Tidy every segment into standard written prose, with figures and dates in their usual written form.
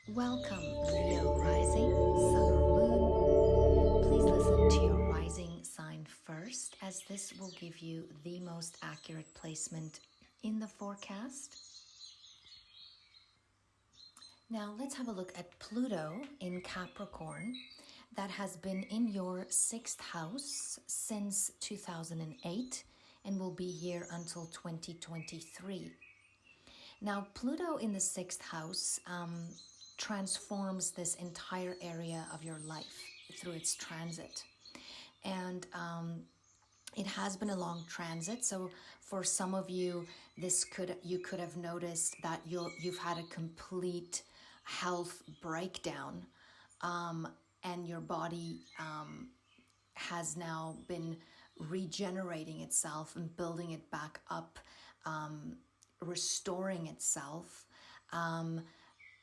Welcome, Leo rising, sun or moon. Please listen to your rising sign first, as this will give you the most accurate placement in the forecast. Now let's have a look at Pluto in Capricorn that has been in your 6th house since 2008 and will be here until 2023. Now Pluto in the 6th house transforms this entire area of your life through its transit. And it has been a long transit, so for some of you, you could have noticed that you've had a complete health breakdown, and your body has now been regenerating itself and building it back up, restoring itself.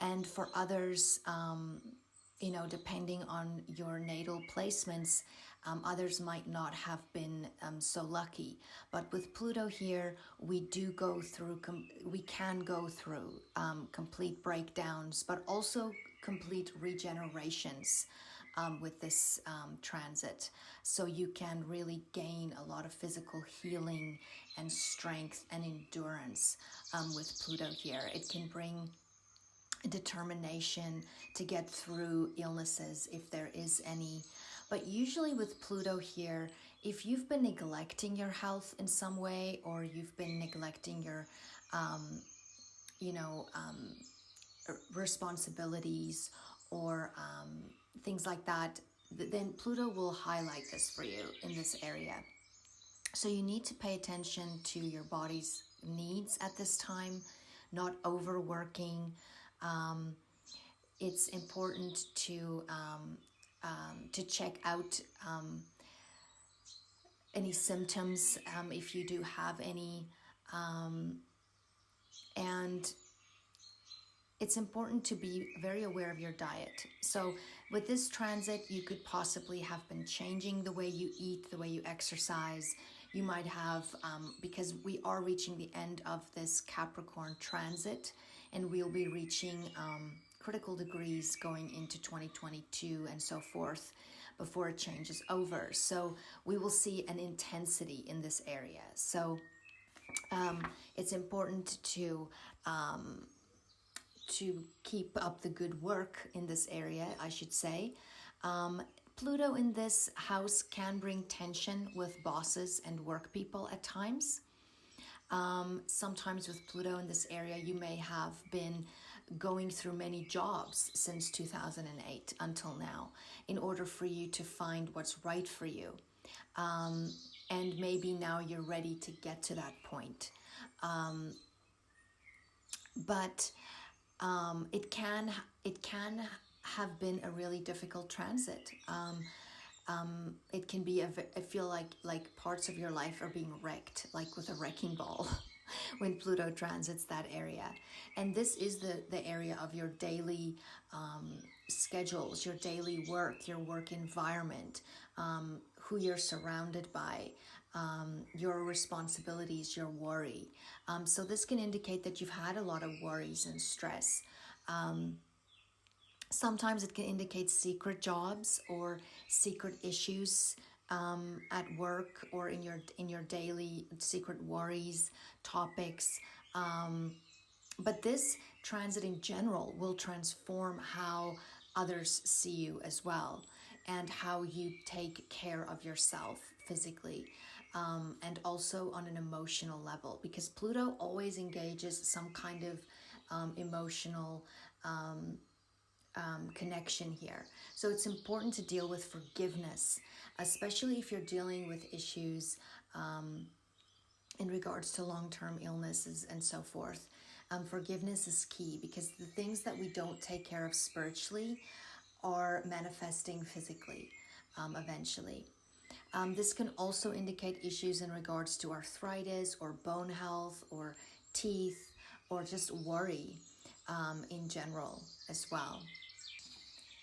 And for others, depending on your natal placements, others might not have been so lucky. But with Pluto here, we can go through complete breakdowns, but also complete regenerations with this transit. So you can really gain a lot of physical healing and strength and endurance with Pluto here. It can bring determination to get through illnesses if there is any. But usually with Pluto here, if you've been neglecting your health in some way, or you've been neglecting your responsibilities or things like that, then Pluto will highlight this for you in this area. So you need to pay attention to your body's needs at this time, not overworking. It's important to check out any symptoms if you do have any, and it's important to be very aware of your diet. So with this transit, you could possibly have been changing the way you eat, the way you exercise. You might have, because we are reaching the end of this Capricorn transit, and we'll be reaching critical degrees going into 2022 and so forth before it changes over. So we will see an intensity in this area. So it's important to keep up the good work in this area, I should say. Pluto in this house can bring tension with bosses and work people at times. Sometimes with Pluto in this area, you may have been going through many jobs since 2008 until now in order for you to find what's right for you. And maybe now you're ready to get to that point. But it can have been a really difficult transit. It can be, I feel like parts of your life are being wrecked, like with a wrecking ball when Pluto transits that area. And this is the area of your daily schedules, your daily work, your work environment, who you're surrounded by, your responsibilities, your worry. So this can indicate that you've had a lot of worries and stress. Sometimes it can indicate secret jobs or secret issues at work or in your daily secret worries, topics. But this transit in general will transform how others see you as well, and how you take care of yourself physically, and also on an emotional level, because Pluto always engages some kind of emotional connection here. So it's important to deal with forgiveness, especially if you're dealing with issues in regards to long-term illnesses and so forth. Forgiveness is key, because the things that we don't take care of spiritually are manifesting physically eventually. This can also indicate issues in regards to arthritis or bone health or teeth or just worry in general as well.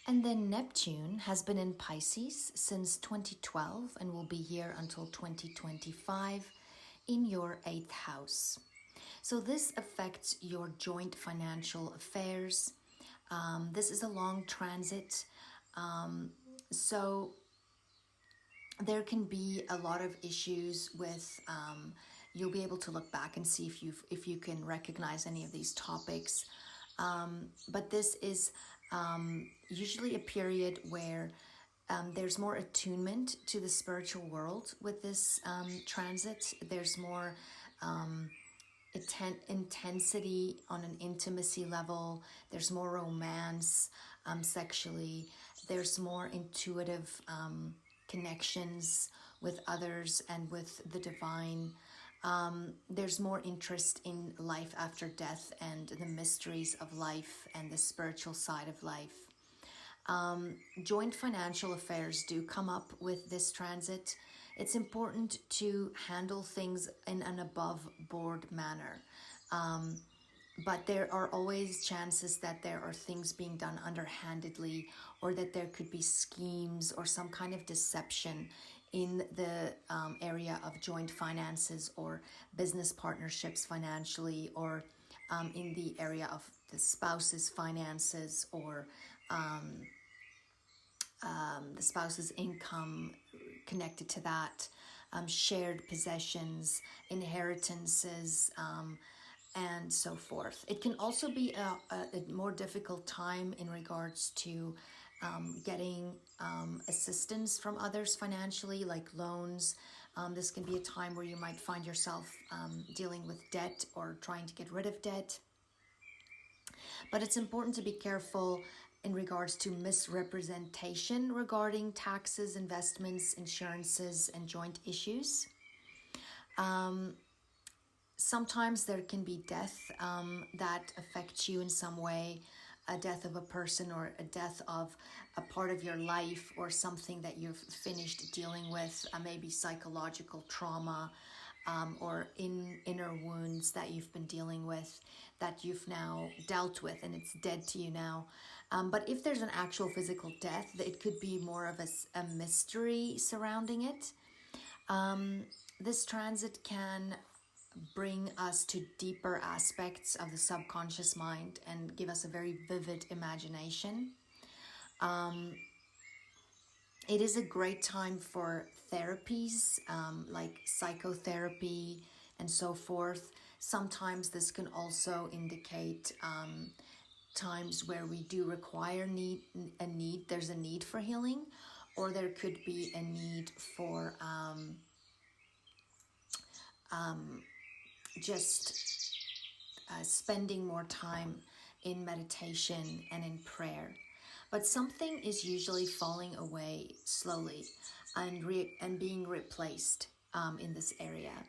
And then Neptune has been in Pisces since 2012 and will be here until 2025 in your 8th house. So this affects your joint financial affairs, This is a long transit, so there can be a lot of issues with. You'll be able to look back and see if you can recognize any of these topics. But this is usually a period where there's more attunement to the spiritual world with this transit. There's more intensity on an intimacy level. There's more romance sexually. There's more intuitive connections with others and with the divine. There's more interest in life after death and the mysteries of life and the spiritual side of life. Joint financial affairs do come up with this transit. It's important to handle things in an above board manner. But there are always chances that there are things being done underhandedly, or that there could be schemes or some kind of deception in the area of joint finances or business partnerships financially, or in the area of the spouse's finances, or the spouse's income connected to that, shared possessions, inheritances, and so forth. It can also be a more difficult time in regards to getting assistance from others financially, like loans. This can be a time where you might find yourself dealing with debt or trying to get rid of debt. But it's important to be careful in regards to misrepresentation regarding taxes, investments, insurances, and joint issues. Sometimes there can be death that affects you in some way, a death of a person or a death of a part of your life or something that you've finished dealing with, maybe psychological trauma or inner wounds that you've been dealing with, that you've now dealt with and it's dead to you now. But if there's an actual physical death, it could be more of a mystery surrounding it. This transit can bring us to deeper aspects of the subconscious mind and give us a very vivid imagination. It is a great time for therapies, like psychotherapy and so forth. Sometimes this can also indicate times where we do require there's a need for healing, or there could be a need for just spending more time in meditation and in prayer. But something is usually falling away slowly and being replaced in this area.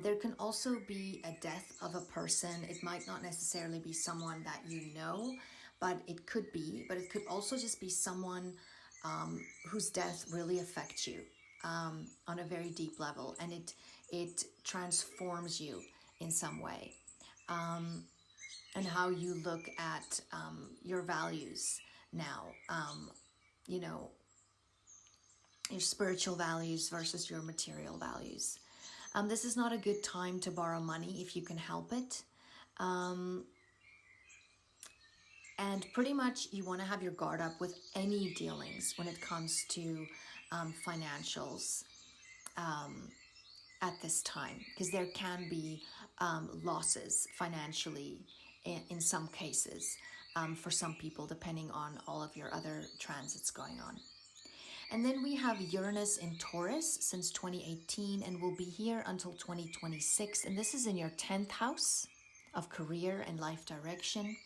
There can also be a death of a person. It might not necessarily be someone that you know, but it could be. But it could also just be someone whose death really affects you on a very deep level, and it transforms you in some way, and how you look at your values now, your spiritual values versus your material values. This is not a good time to borrow money if you can help it. And pretty much you want to have your guard up with any dealings when it comes to financials at this time, because there can be losses financially in some cases for some people, depending on all of your other transits going on. And then we have Uranus in Taurus since 2018 and will be here until 2026. And this is in your 10th house of career and life direction.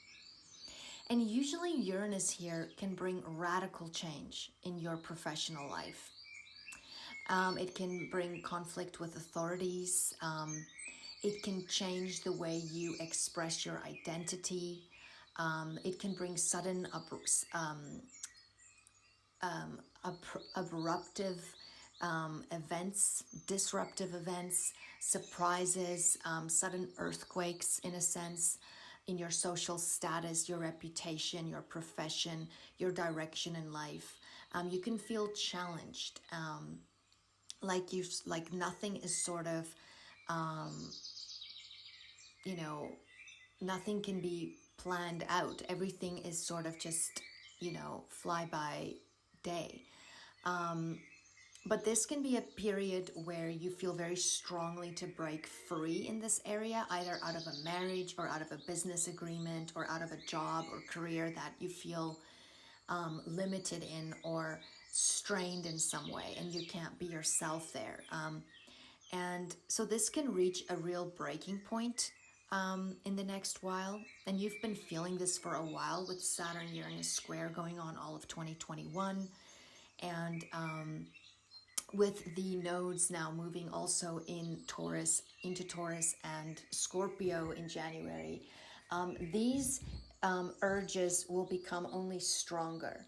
And usually Uranus here can bring radical change in your professional life. It can bring conflict with authorities. It can change the way you express your identity. It can bring sudden disruptive events, surprises, sudden earthquakes in a sense, in your social status, your reputation, your profession, your direction in life. You can feel challenged, like nothing is sort of, nothing can be planned out. Everything is sort of just, you know, fly by day. But this can be a period where you feel very strongly to break free in this area, either out of a marriage or out of a business agreement or out of a job or career that you feel limited in or strained in some way, and you can't be yourself there. And so this can reach a real breaking point in the next while. And you've been feeling this for a while with Saturn-Uranus square going on all of 2021. And with the nodes now moving also into Taurus and Scorpio in January, these urges will become only stronger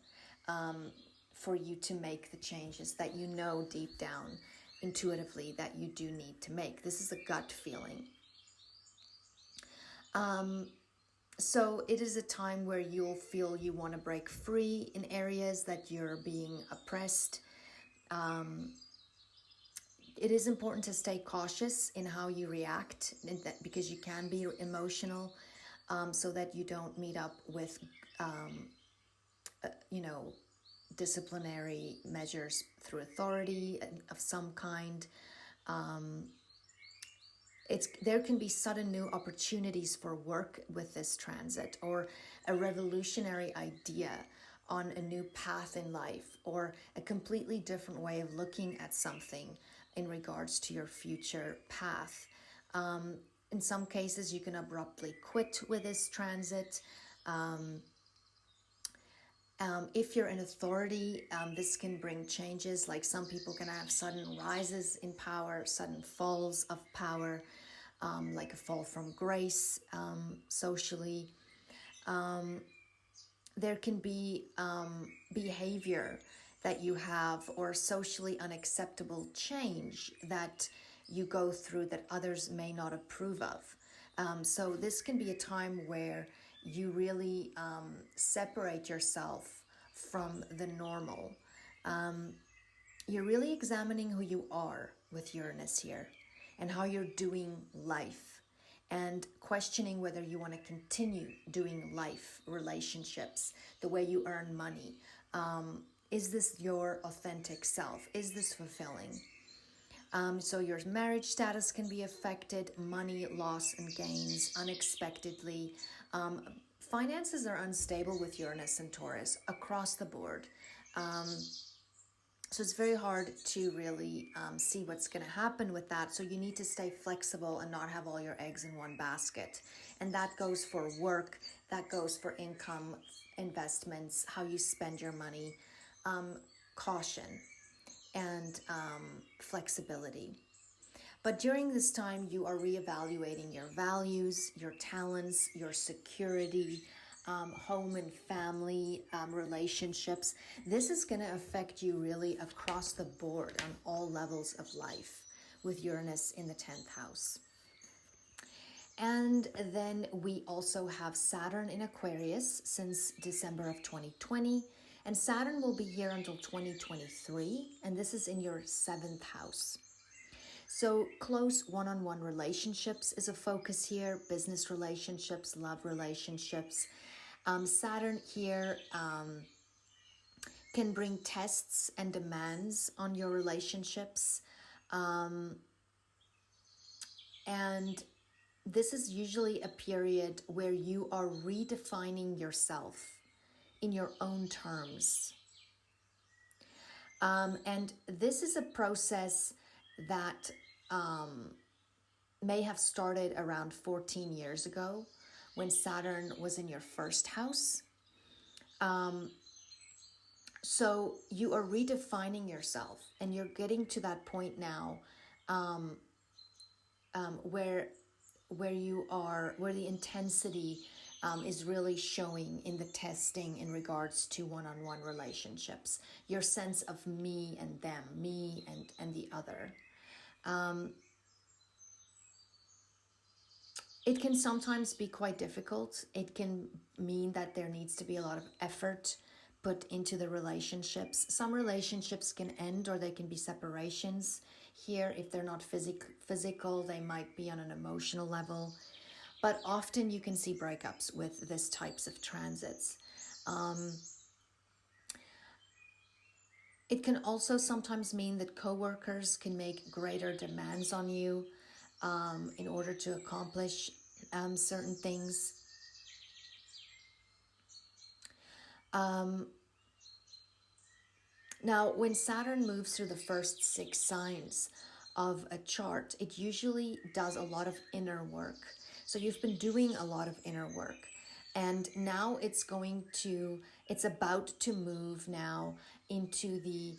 for you to make the changes that you know deep down intuitively that you do need to make. This is a gut feeling. So it is a time where you'll feel you want to break free in areas that you're being oppressed. It is important to stay cautious in how you react, because you can be emotional, so that you don't meet up with, you know, disciplinary measures through authority of some kind. There can be sudden new opportunities for work with this transit, or a revolutionary idea on a new path in life, or a completely different way of looking at something in regards to your future path. In some cases, you can abruptly quit with this transit. If you're in authority, this can bring changes. Like some people can have sudden rises in power, sudden falls of power, like a fall from grace socially. There can be behavior that you have, or socially unacceptable change that you go through that others may not approve of. So this can be a time where you really separate yourself from the normal. You're really examining who you are with Uranus here and how you're doing life, and questioning whether you want to continue doing life, relationships, the way you earn money. Is this your authentic self? Is this fulfilling? So your marriage status can be affected, money loss and gains unexpectedly. Finances are unstable with Uranus and Taurus across the board. So it's very hard to really see what's going to happen with that. So you need to stay flexible and not have all your eggs in one basket. And that goes for work, that goes for income, investments, how you spend your money, caution, and flexibility. But during this time, you are reevaluating your values, your talents, your security, home and family relationships. This is going to affect you really across the board on all levels of life with Uranus in the 10th house. And then we also have Saturn in Aquarius since December of 2020. And Saturn will be here until 2023. And this is in your 7th house. So close one-on-one relationships is a focus here. Business relationships, love relationships. Saturn here can bring tests and demands on your relationships. And this is usually a period where you are redefining yourself in your own terms. And this is a process that may have started around 14 years ago when Saturn was in your 1st house. So you are redefining yourself, and you're getting to that point now where the intensity is really showing in the testing in regards to one-on-one relationships, your sense of me and them, me and the other. It can sometimes be quite difficult. It can mean that there needs to be a lot of effort put into the relationships. Some relationships can end, or they can be separations. Here, if they're not physical, they might be on an emotional level. but often you can see breakups with this types of transits. It can also sometimes mean that coworkers can make greater demands on you in order to accomplish certain things. Now, when Saturn moves through the first 6 signs of a chart, it usually does a lot of inner work. So you've been doing a lot of inner work. And now it's about to move now into the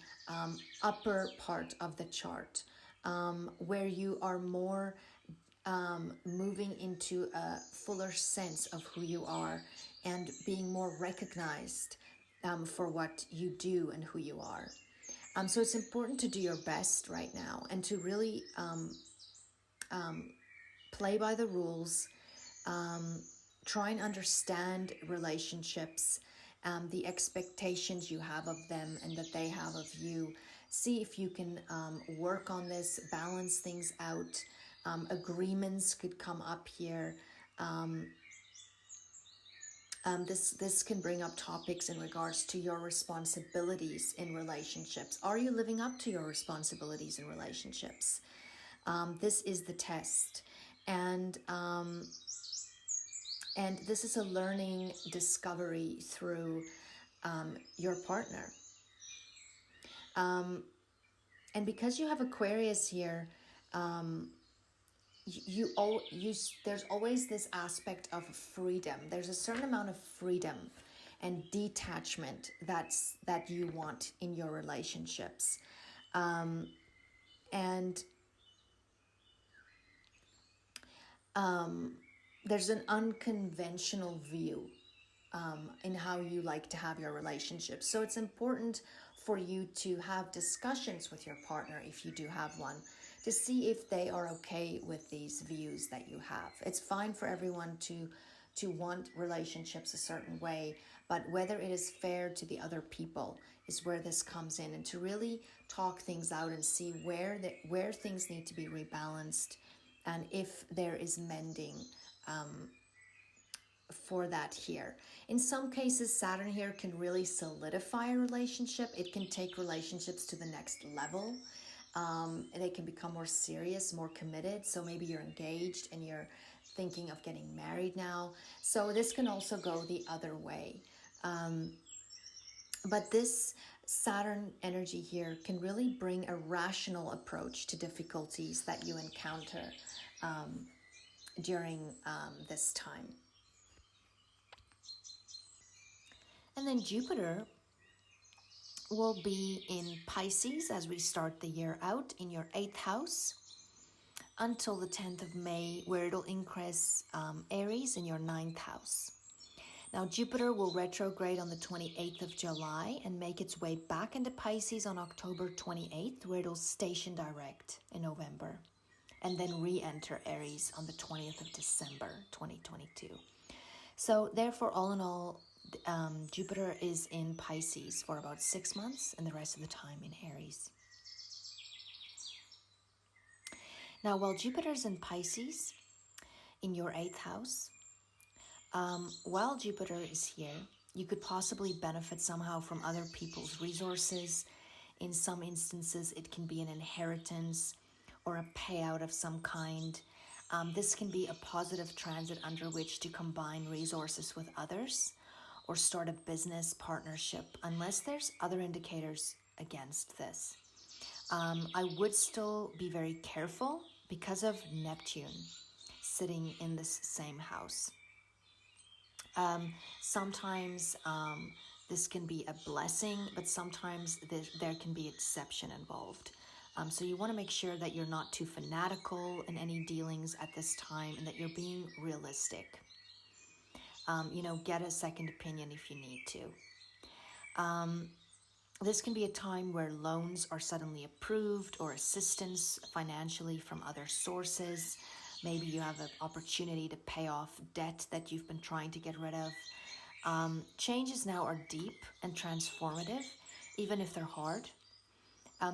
upper part of the chart, where you are more moving into a fuller sense of who you are and being more recognized for what you do and who you are. So it's important to do your best right now and to really play by the rules, try and understand relationships, the expectations you have of them and that they have of you. See if you can work on this, balance things out. Agreements could come up here. This can bring up topics in regards to your responsibilities in relationships. Are you living up to your responsibilities in relationships? This is the test. And this is a learning discovery through your partner. And because you have Aquarius here, there's always this aspect of freedom. There's a certain amount of freedom and detachment that you want in your relationships. There's an unconventional view in how you like to have your relationships. So it's important for you to have discussions with your partner, if you do have one, to see if they are okay with these views that you have. It's fine for everyone to want relationships a certain way, but whether it is fair to the other people is where this comes in, and to really talk things out and see where things need to be rebalanced and if there is mending for that here. In some cases, Saturn here can really solidify a relationship. It can take relationships to the next level. They can become more serious, more committed. So maybe you're engaged and you're thinking of getting married now. So this can also go the other way. But this Saturn energy here can really bring a rational approach to difficulties that you encounter during this time. And then Jupiter will be in Pisces as we start the year out in your 8th house until the 10th of May, where it'll increase Aries in your 9th house. Now, Jupiter will retrograde on the 28th of July and make its way back into Pisces on October 28th, where it'll station direct in November, and then re-enter Aries on the 20th of December 2022. So therefore, all in all, Jupiter is in Pisces for about 6 months and the rest of the time in Aries. Now, while Jupiter's in Pisces in your 8th house, while Jupiter is here, you could possibly benefit somehow from other people's resources. In some instances, it can be an inheritance or a payout of some kind. This can be a positive transit under which to combine resources with others or start a business partnership, unless there's other indicators against this. I would still be very careful because of Neptune sitting in this same house. Sometimes this can be a blessing, but sometimes there can be exception involved. So you want to make sure that you're not too fanatical in any dealings at this time and that you're being realistic. Get a second opinion if you need to. This can be a time where loans are suddenly approved or assistance financially from other sources. Maybe you have an opportunity to pay off debt that you've been trying to get rid of. Changes now are deep and transformative, even if they're hard.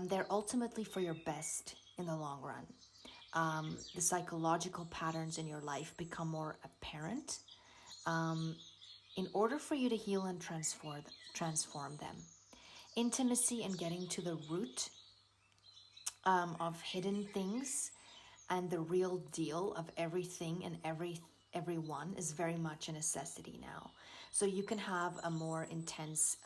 They're ultimately for your best in the long run. the psychological patterns in your life become more apparent in order for you to heal and transform them. Intimacy and getting to the root of hidden things and the real deal of everything and everyone is very much a necessity now. So you can have a more intense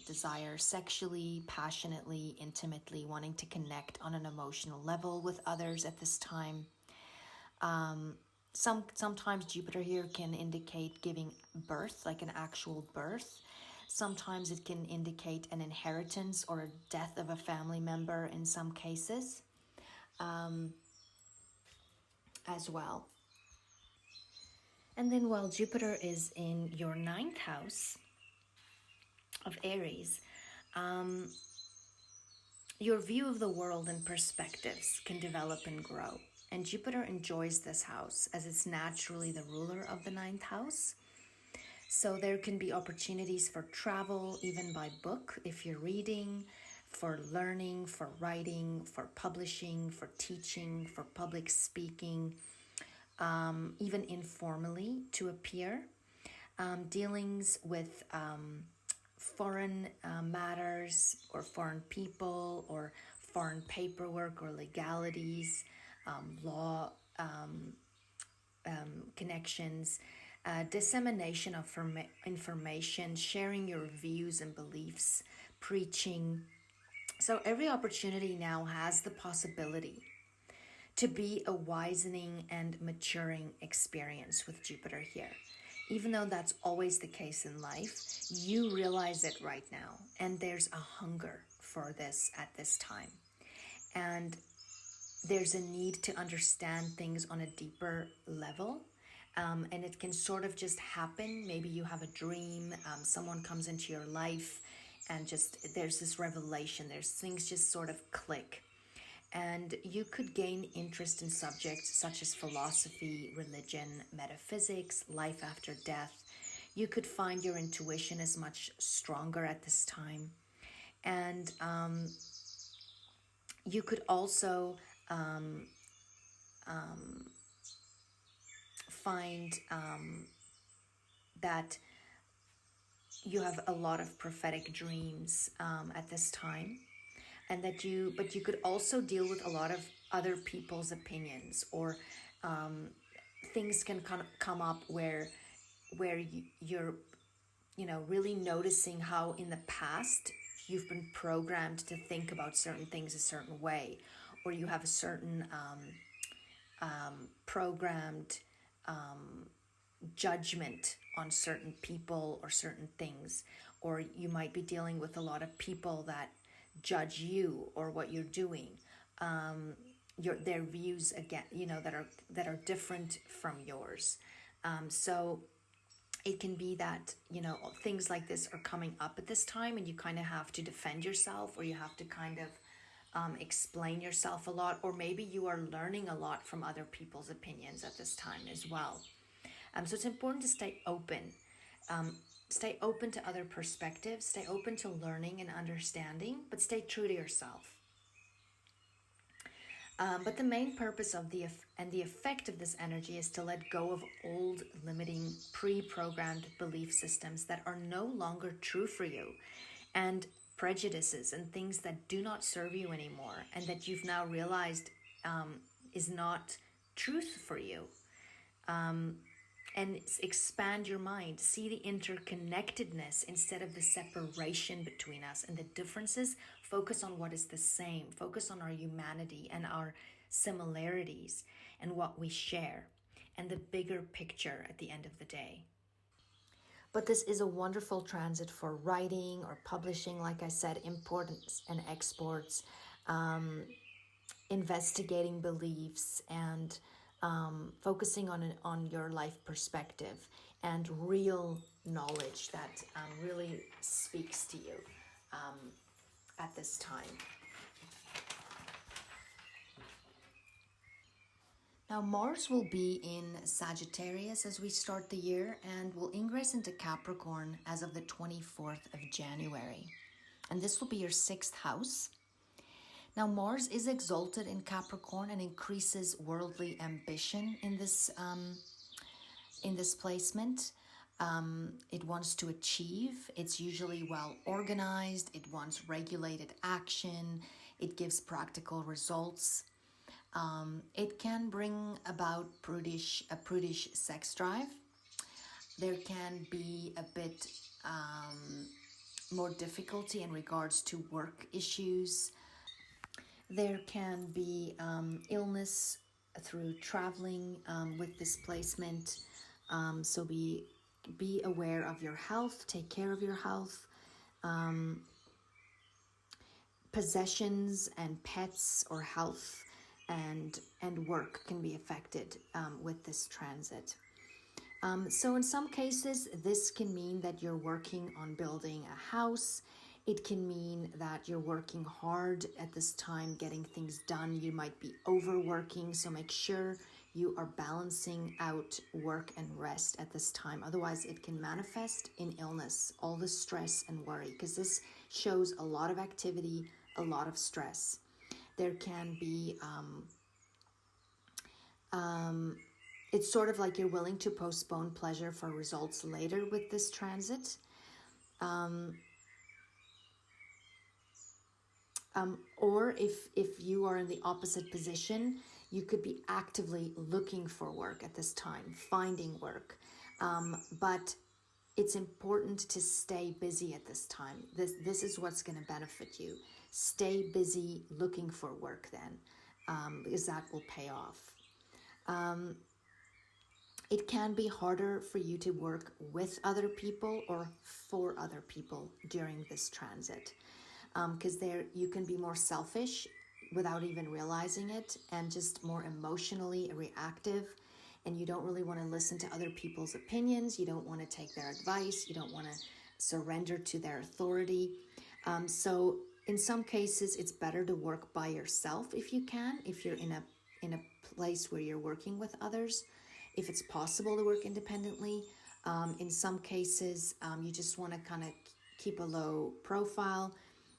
desire sexually, passionately, intimately, wanting to connect on an emotional level with others at this time. Sometimes Jupiter here can indicate giving birth, like an actual birth. Sometimes it can indicate an inheritance or a death of a family member in some cases as well. And then while Jupiter is in your 9th house of Aries, your view of the world and perspectives can develop and grow. And Jupiter enjoys this house as it's naturally the ruler of the 9th house. So there can be opportunities for travel, even by book, if you're reading, for learning, for writing, for publishing, for teaching, for public speaking, even informally to appear. Dealings with foreign matters or foreign people or foreign paperwork or legalities, law connections, dissemination of information, sharing your views and beliefs, preaching. So every opportunity now has the possibility to be a wisening and maturing experience with Jupiter here. Even though that's always the case in life, you realize it right now. And there's a hunger for this at this time. And there's a need to understand things on a deeper level. And it can sort of just happen. Maybe you have a dream, someone comes into your life, and just there's this revelation. There's things just sort of click. And you could gain interest in subjects such as philosophy, religion, metaphysics, life after death. You could find your intuition is much stronger at this time. And you could also find that you have a lot of prophetic dreams at this time. And but you could also deal with a lot of other people's opinions, or things can come up where you're, really noticing how in the past you've been programmed to think about certain things a certain way, or you have a certain programmed judgment on certain people or certain things, or you might be dealing with a lot of people that judge you or what you're doing, their views again, that are different from yours. So it can be that, things like this are coming up at this time, and you kind of have to defend yourself, or you have to kind of explain yourself a lot, or maybe you are learning a lot from other people's opinions at this time as well. So it's important to stay open. Stay open to other perspectives, stay open to learning and understanding, but stay true to yourself. But the main purpose of the effect of this energy is to let go of old, limiting, pre-programmed belief systems that are no longer true for you, and prejudices and things that do not serve you anymore, and that you've now realized is not truth for you. And expand your mind. See the interconnectedness instead of the separation between us and the differences. Focus on what is the same. Focus on our humanity and our similarities and what we share, and the bigger picture at the end of the day. But this is a wonderful transit for writing or publishing, like I said, imports and exports, investigating beliefs, and focusing on your life perspective and real knowledge that really speaks to you at this time. Now Mars will be in Sagittarius as we start the year, and will ingress into Capricorn as of the 24th of January. And this will be your 6th house. Now, Mars is exalted in Capricorn and increases worldly ambition in this placement. It wants to achieve. It's usually well organized. It wants regulated action. It gives practical results. It can bring about a prudish sex drive. There can be a bit more difficulty in regards to work issues. There can be illness through traveling with displacement. So be aware of your health. Take care of your health. Possessions and pets or health and work can be affected with this transit. So in some cases, this can mean that you're working on building a house. It can mean that you're working hard at this time, getting things done. You might be overworking, so make sure you are balancing out work and rest at this time. Otherwise, it can manifest in illness, all the stress and worry, because this shows a lot of activity, a lot of stress. There can be... it's sort of like you're willing to postpone pleasure for results later with this transit. Or if you are in the opposite position, you could be actively looking for work at this time, finding work. But it's important to stay busy at this time. This is what's going to benefit you. Stay busy looking for work then, because that will pay off. It can be harder for you to work with other people or for other people during this transit, because you can be more selfish without even realizing it and just more emotionally reactive, and you don't really want to listen to other people's opinions. You don't want to take their advice. You don't want to surrender to their authority. So in some cases, it's better to work by yourself if you can, if you're in a place where you're working with others. If it's possible to work independently, in some cases, you just want to kind of keep a low profile.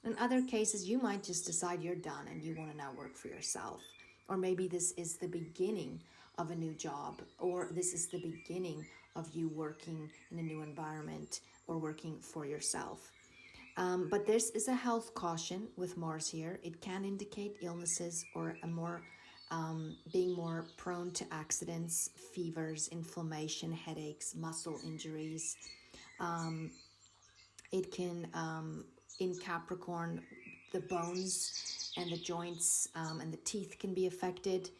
In other cases, you might just decide you're done and you want to now work for yourself. Or maybe this is the beginning of a new job, or this is the beginning of you working in a new environment or working for yourself. But this is a health caution with Mars here. It can indicate illnesses or being more prone to accidents, fevers, inflammation, headaches, muscle injuries. It can, in Capricorn, the bones and the joints and the teeth can be affected.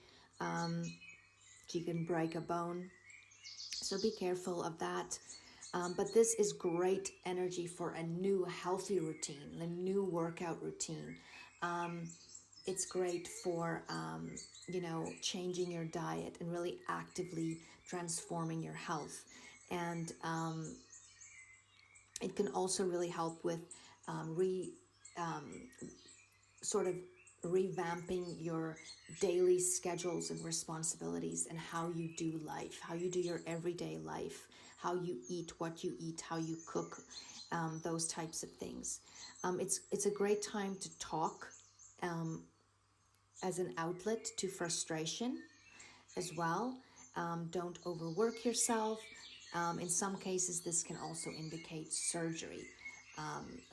You can break a bone. So be careful of that. But this is great energy for a new healthy routine, a new workout routine. It's great for, changing your diet and really actively transforming your health. And it can also really help with sort of revamping your daily schedules and responsibilities and how you do life, how you do your everyday life, how you eat, what you eat, how you cook, those types of things. It's a great time to talk as an outlet to frustration as well. Don't overwork yourself. In some cases, this can also indicate surgery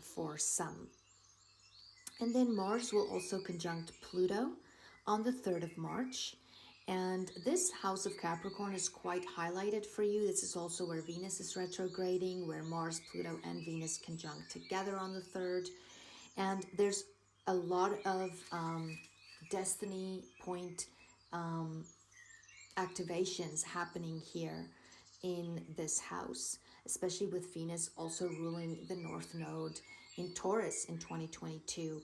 for some. And then Mars will also conjunct Pluto on the 3rd of March. And this house of Capricorn is quite highlighted for you. This is also where Venus is retrograding, where Mars, Pluto, and Venus conjunct together on the 3rd. And there's a lot of destiny point activations happening here in this house, especially with Venus also ruling the North Node in Taurus in 2022,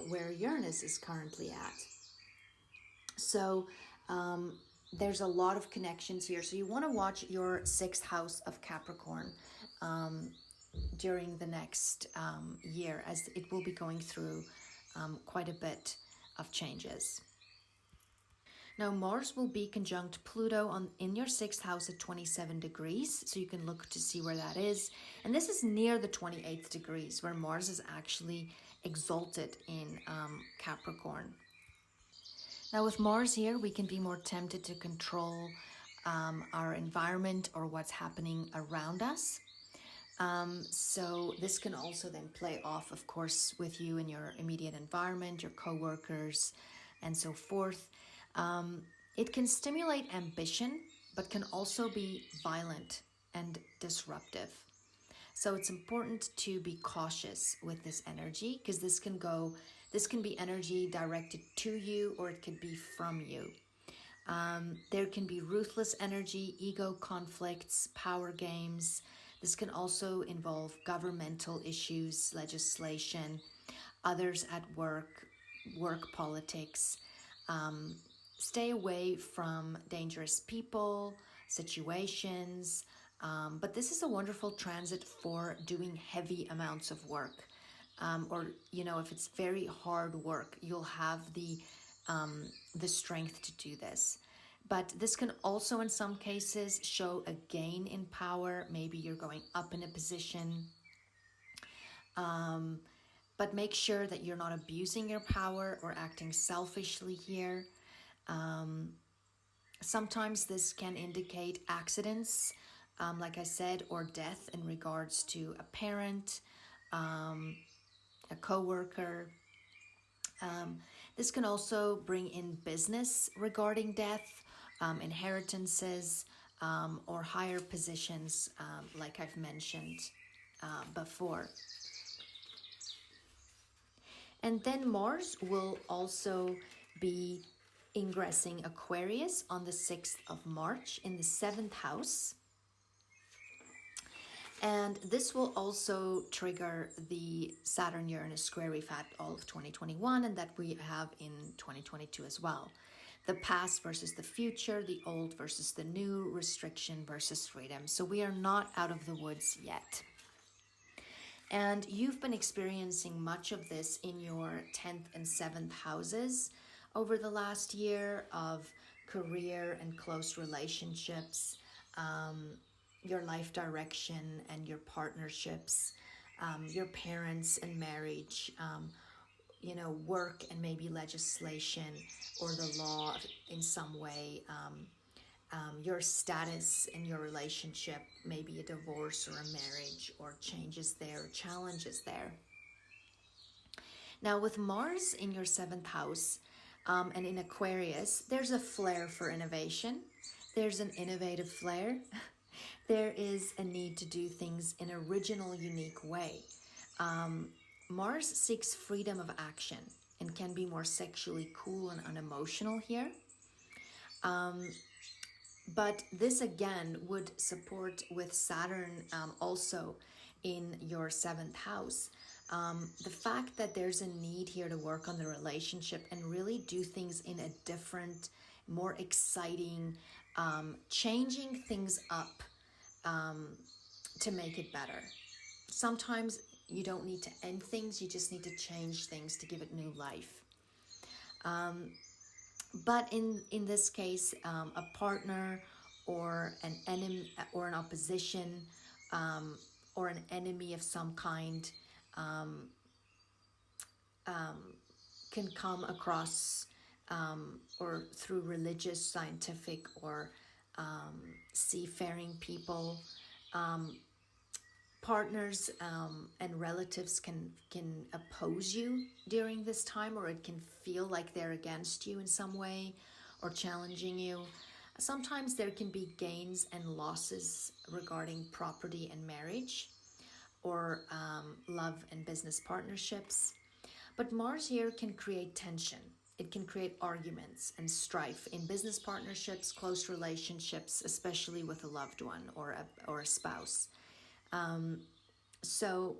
where Uranus is currently at. So there's a lot of connections here. So you want to watch your 6th house of Capricorn during the next year, as it will be going through quite a bit of changes. Now, Mars will be conjunct Pluto in your 6th house at 27 degrees. So you can look to see where that is. And this is near the 28th degrees, where Mars is actually exalted in Capricorn. Now, with Mars here, we can be more tempted to control our environment or what's happening around us. So this can also then play off, of course, with you in your immediate environment, your co-workers, and so forth. It can stimulate ambition, but can also be violent and disruptive. So it's important to be cautious with this energy, because this can be energy directed to you, or it could be from you. There can be ruthless energy, ego conflicts, power games. This can also involve governmental issues, legislation, others at work politics. Stay away from dangerous people, situations. But this is a wonderful transit for doing heavy amounts of work. Or, if it's very hard work, you'll have the strength to do this. But this can also, in some cases, show a gain in power. Maybe you're going up in a position. But make sure that you're not abusing your power or acting selfishly here. Sometimes this can indicate accidents, like I said, or death in regards to a parent, a co-worker. This can also bring in business regarding death, inheritances, or higher positions, like I've mentioned before. And then Mars will also be ingressing Aquarius on the 6th of March in the 7th house. And this will also trigger the Saturn-Uranus square we've had all of 2021 and that we have in 2022 as well. The past versus the future, the old versus the new, restriction versus freedom. So we are not out of the woods yet. And you've been experiencing much of this in your 10th and 7th houses over the last year of career and close relationships, your life direction and your partnerships, your parents and marriage, work and maybe legislation or the law in some way, your status in your relationship, maybe a divorce or a marriage or changes there, challenges there. Now with Mars in your 7th house and in Aquarius, there's a flair for innovation. There's an innovative flair. There is a need to do things in an original, unique way. Mars seeks freedom of action and can be more sexually cool and unemotional here. But this again would support with Saturn also in your 7th house. The fact that there's a need here to work on the relationship and really do things in a different, more exciting, changing things up to make it better. Sometimes you don't need to end things, you just need to change things to give it new life. But in this case, a partner or an enemy or an opposition or an enemy of some kind can come across or through religious, scientific, or seafaring people. Partners and relatives can oppose you during this time, or it can feel like they're against you in some way or challenging you. Sometimes there can be gains and losses regarding property and marriage or love and business partnerships. But Mars here can create tension. It can create arguments and strife in business partnerships, close relationships, especially with a loved one or a spouse. So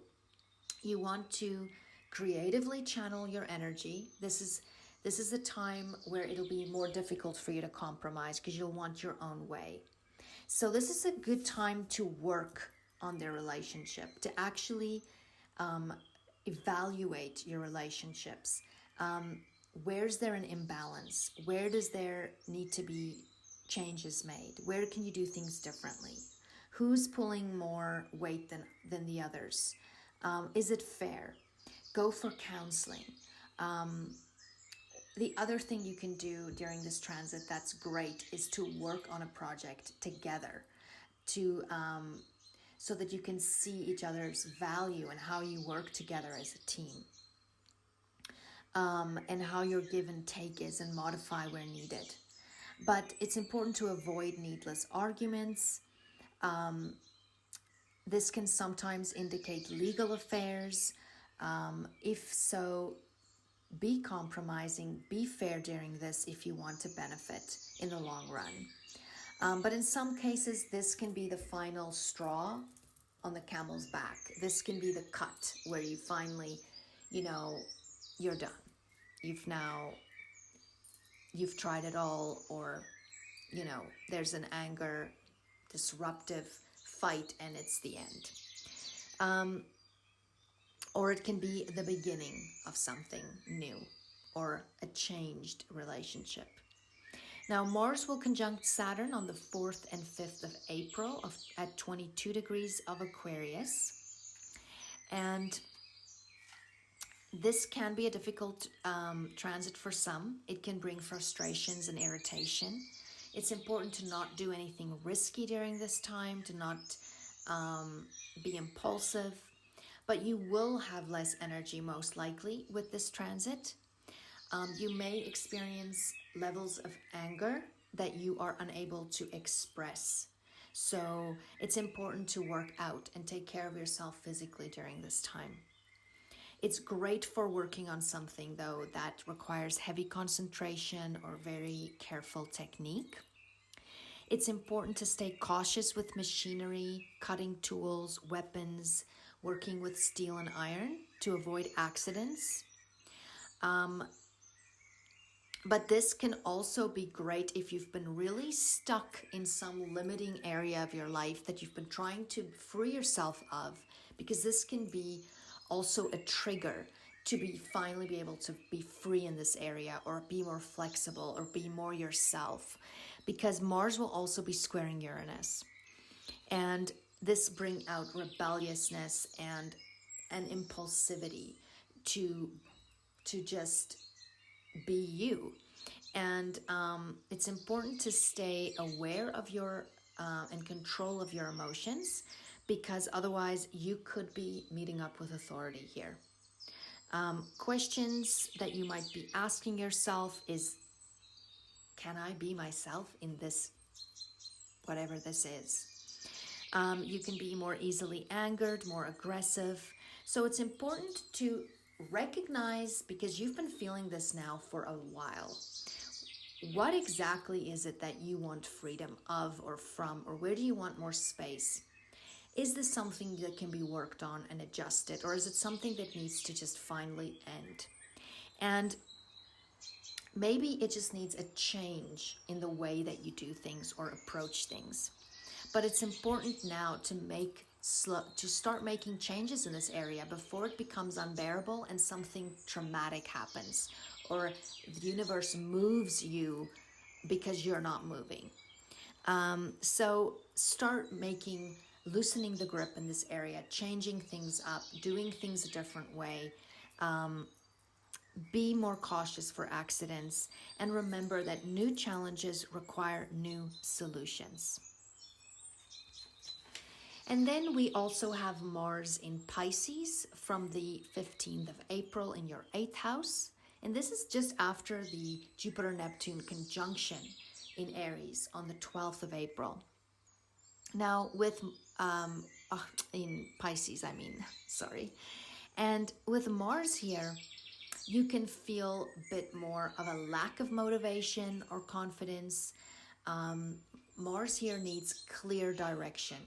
you want to creatively channel your energy. This is a time where it'll be more difficult for you to compromise because you'll want your own way. So this is a good time to work on their relationship, to actually evaluate your relationships. where's there an imbalance? Where does there need to be changes made? Where can you do things differently? Who's pulling more weight than the others? Is it fair? Go for counseling. The other thing you can do during this transit that's great is to work on a project together to so that you can see each other's value and how you work together as a team. And how your give and take is and modify where needed. But it's important to avoid needless arguments. This can sometimes indicate legal affairs. If so, be compromising, be fair during this if you want to benefit in the long run. But in some cases, this can be the final straw on the camel's back. This can be the cut where you finally, you're done. You've tried it all, or, there's an anger, disruptive fight, and it's the end. Or it can be the beginning of something new or a changed relationship. Now, Mars will conjunct Saturn on the 4th and 5th of April at 22 degrees of Aquarius. And this can be a difficult transit for some. It can bring frustrations and irritation. It's important to not do anything risky during this time, to not be impulsive. But you will have less energy most likely with this transit. You may experience levels of anger that you are unable to express. So it's important to work out and take care of yourself physically during this time. It's great for working on something, though, that requires heavy concentration or very careful technique. It's important to stay cautious with machinery, cutting tools, weapons, working with steel and iron to avoid accidents. But this can also be great if you've been really stuck in some limiting area of your life that you've been trying to free yourself of, because this can be also a trigger to finally be able to be free in this area, or be more flexible, or be more yourself, because Mars will also be squaring Uranus. And this bring out rebelliousness and an impulsivity to just be you. And it's important to stay aware of your and control of your emotions, because otherwise you could be meeting up with authority here. Questions that you might be asking yourself is, can I be myself in this, whatever this is? You can be more easily angered, more aggressive. So it's important to recognize, because you've been feeling this now for a while, what exactly is it that you want freedom of or from, or where do you want more space? Is this something that can be worked on and adjusted, or is it something that needs to just finally end? And maybe it just needs a change in the way that you do things or approach things. But it's important now to start making changes in this area before it becomes unbearable and something traumatic happens, or the universe moves you because you're not moving. So start loosening the grip in this area, changing things up, doing things a different way. Be more cautious for accidents, and remember that new challenges require new solutions. And then we also have Mars in Pisces from the 15th of April in your 8th house. And this is just after the Jupiter-Neptune conjunction in Aries on the 12th of April. Now in Pisces, sorry. And with Mars here, you can feel a bit more of a lack of motivation or confidence. Mars here needs clear direction.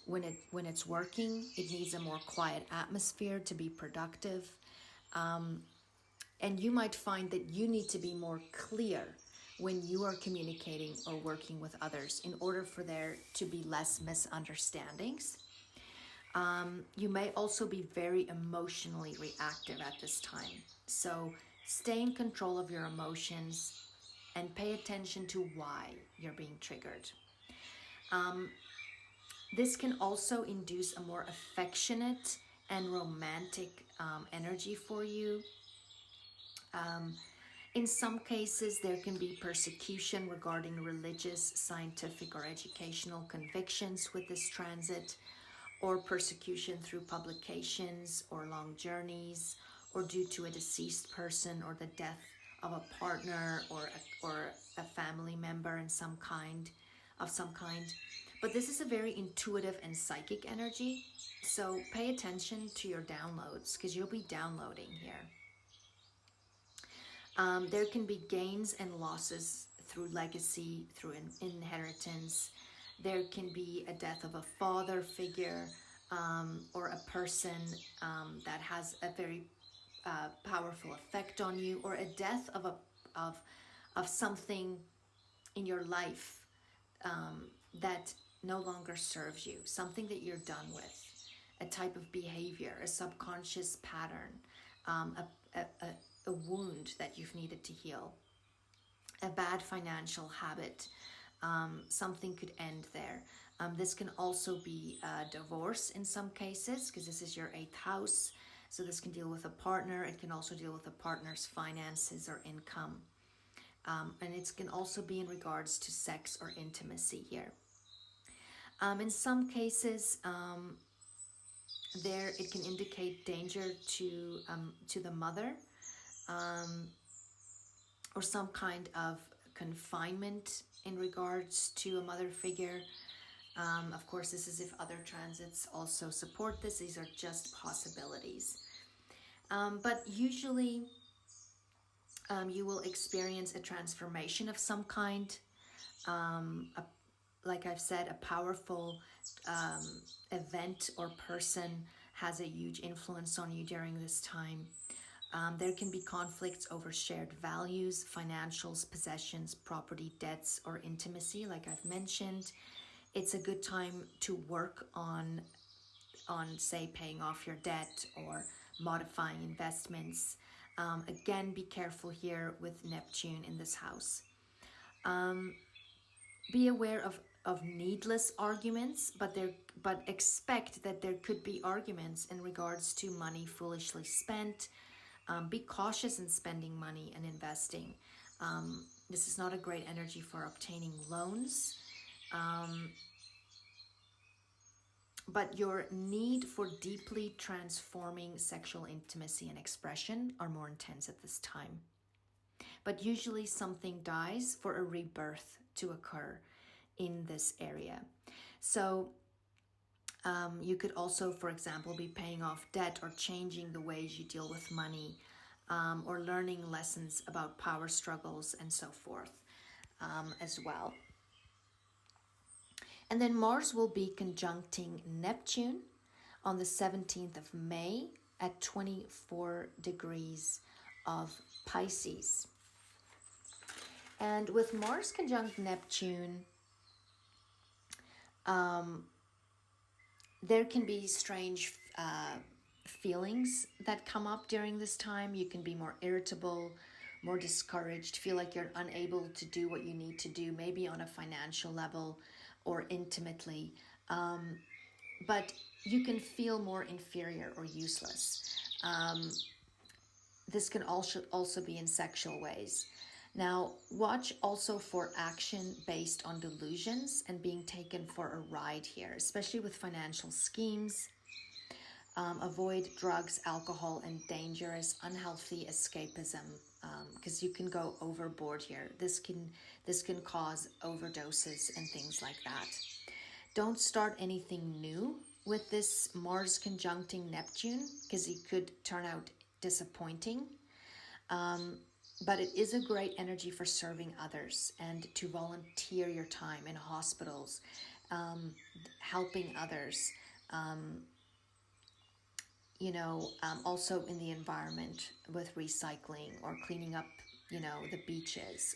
When it's working, it needs a more quiet atmosphere to be productive. And you might find that you need to be more clear when you are communicating or working with others in order for there to be less misunderstandings. You may also be very emotionally reactive at this time. So Stay in control of your emotions and pay attention to why you're being triggered. This can also induce a more affectionate and romantic energy for you. In some cases, there can be persecution regarding religious, scientific, or educational convictions with this transit, or persecution through publications or long journeys, or due to a deceased person or the death of a partner or a family member in some kind. But this is a very intuitive and psychic energy, so pay attention to your downloads because you'll be downloading here. There can be gains and losses through legacy, through inheritance. There can be a death of a father figure or a person that has a very powerful effect on you, or a death of something in your life that no longer serves you, something that you're done with, a type of behavior, a subconscious pattern, a wound that you've needed to heal, a bad financial habit. Something could end there. This can also be a divorce in some cases, because this is your 8th house. So this can deal with a partner. It can also deal with a partner's finances or income. And it can also be in regards to sex or intimacy here. In some cases, it can indicate danger to the mother, or some kind of confinement in regards to a mother figure. Of course, this is if other transits also support this. These are just possibilities. But usually you will experience a transformation of some kind. Like I've said, a powerful event or person has a huge influence on you during this time. There can be conflicts over shared values, financials, possessions, property, debts, or intimacy, like I've mentioned. It's a good time to work on say, paying off your debt or modifying investments. Again, be careful here with Neptune in this house. Be aware of needless arguments, but expect that there could be arguments in regards to money foolishly spent. Be cautious in spending money and investing. This is not a great energy for obtaining loans. But your need for deeply transforming sexual intimacy and expression are more intense at this time. But usually something dies for a rebirth to occur in this area. So you could also, for example, be paying off debt or changing the ways you deal with money, or learning lessons about power struggles and so forth as well. And then Mars will be conjuncting Neptune on the 17th of May at 24 degrees of Pisces. And with Mars conjunct Neptune, there can be strange feelings that come up during this time. You can be more irritable, more discouraged, feel like you're unable to do what you need to do, maybe on a financial level or intimately. But you can feel more inferior or useless. This can also be in sexual ways. Now, watch also for action based on delusions and being taken for a ride here, especially with financial schemes. Avoid drugs, alcohol, and dangerous, unhealthy escapism, because you can go overboard here. This can cause overdoses and things like that. Don't start anything new with this Mars conjuncting Neptune, because it could turn out disappointing. But it is a great energy for serving others and to volunteer your time in hospitals, helping others, also in the environment with recycling or cleaning up, the beaches.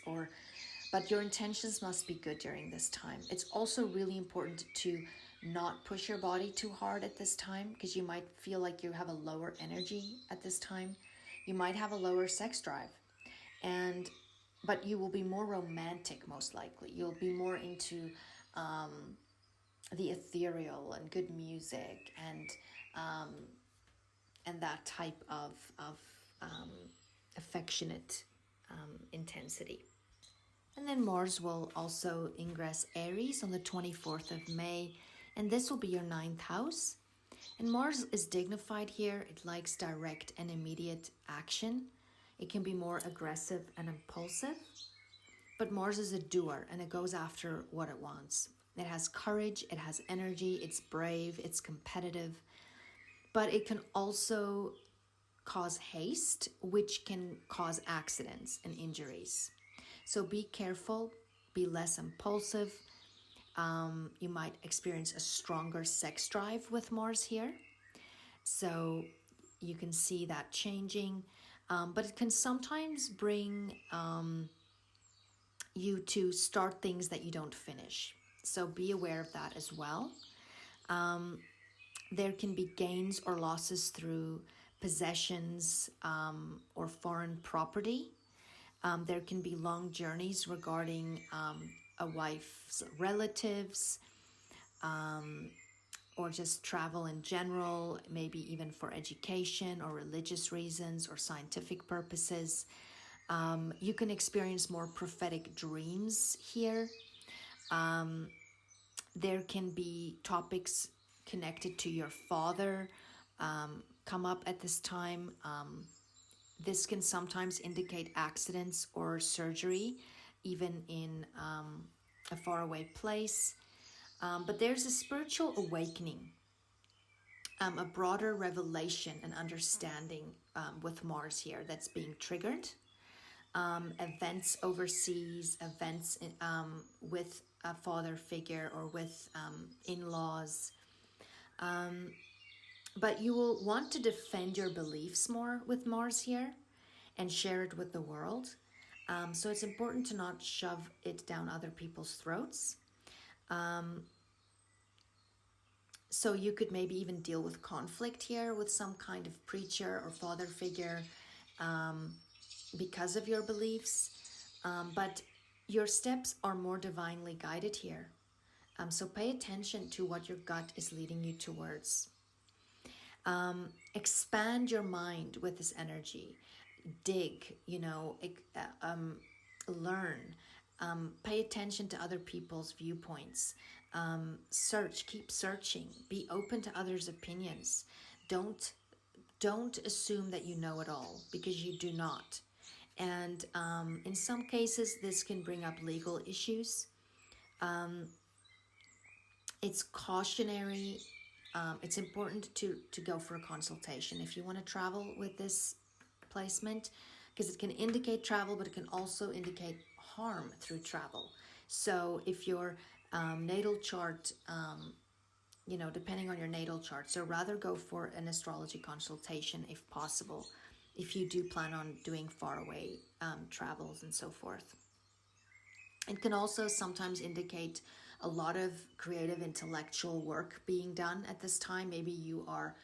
But your intentions must be good during this time. It's also really important to not push your body too hard at this time, because you might feel like you have a lower energy at this time, You might have a lower sex drive, but you will be more romantic, most likely. You'll be more into the ethereal and good music and that type of affectionate intensity. And then Mars will also ingress Aries on the 24th of May, and this will be your 9th house. And Mars is dignified here. It likes direct and immediate action. It can be more aggressive and impulsive, but Mars is a doer and it goes after what it wants. It has courage, it has energy, it's brave, it's competitive, but it can also cause haste, which can cause accidents and injuries. So be careful, be less impulsive. You might experience a stronger sex drive with Mars here. So you can see that changing, but it can sometimes bring you to start things that you don't finish. So be aware of that as well. There can be gains or losses through possessions or foreign property. There can be long journeys regarding a wife's relatives, or just travel in general, maybe even for education or religious reasons or scientific purposes. You can experience more prophetic dreams here. There can be topics connected to your father come up at this time. This can sometimes indicate accidents or surgery, even in a faraway place. But there's a spiritual awakening, a broader revelation and understanding with Mars here that's being triggered. Events overseas, events with a father figure or with in-laws. But you will want to defend your beliefs more with Mars here and share it with the world. So it's important to not shove it down other people's throats. So you could maybe even deal with conflict here with some kind of preacher or father figure because of your beliefs. But your steps are more divinely guided here. So pay attention to what your gut is leading you towards. Expand your mind with this energy. Dig, learn. Pay attention to other people's viewpoints. Search, keep searching. Be open to others' opinions. Don't assume that you know it all, because you do not. And in some cases, this can bring up legal issues. It's cautionary. It's important to go for a consultation if you want to travel with this placement, because it can indicate travel, but it can also indicate harm through travel. So if your natal chart, depending on your natal chart, so rather go for an astrology consultation if possible, if you do plan on doing faraway travels and so forth. It can also sometimes indicate a lot of creative intellectual work being done at this time. Maybe you are,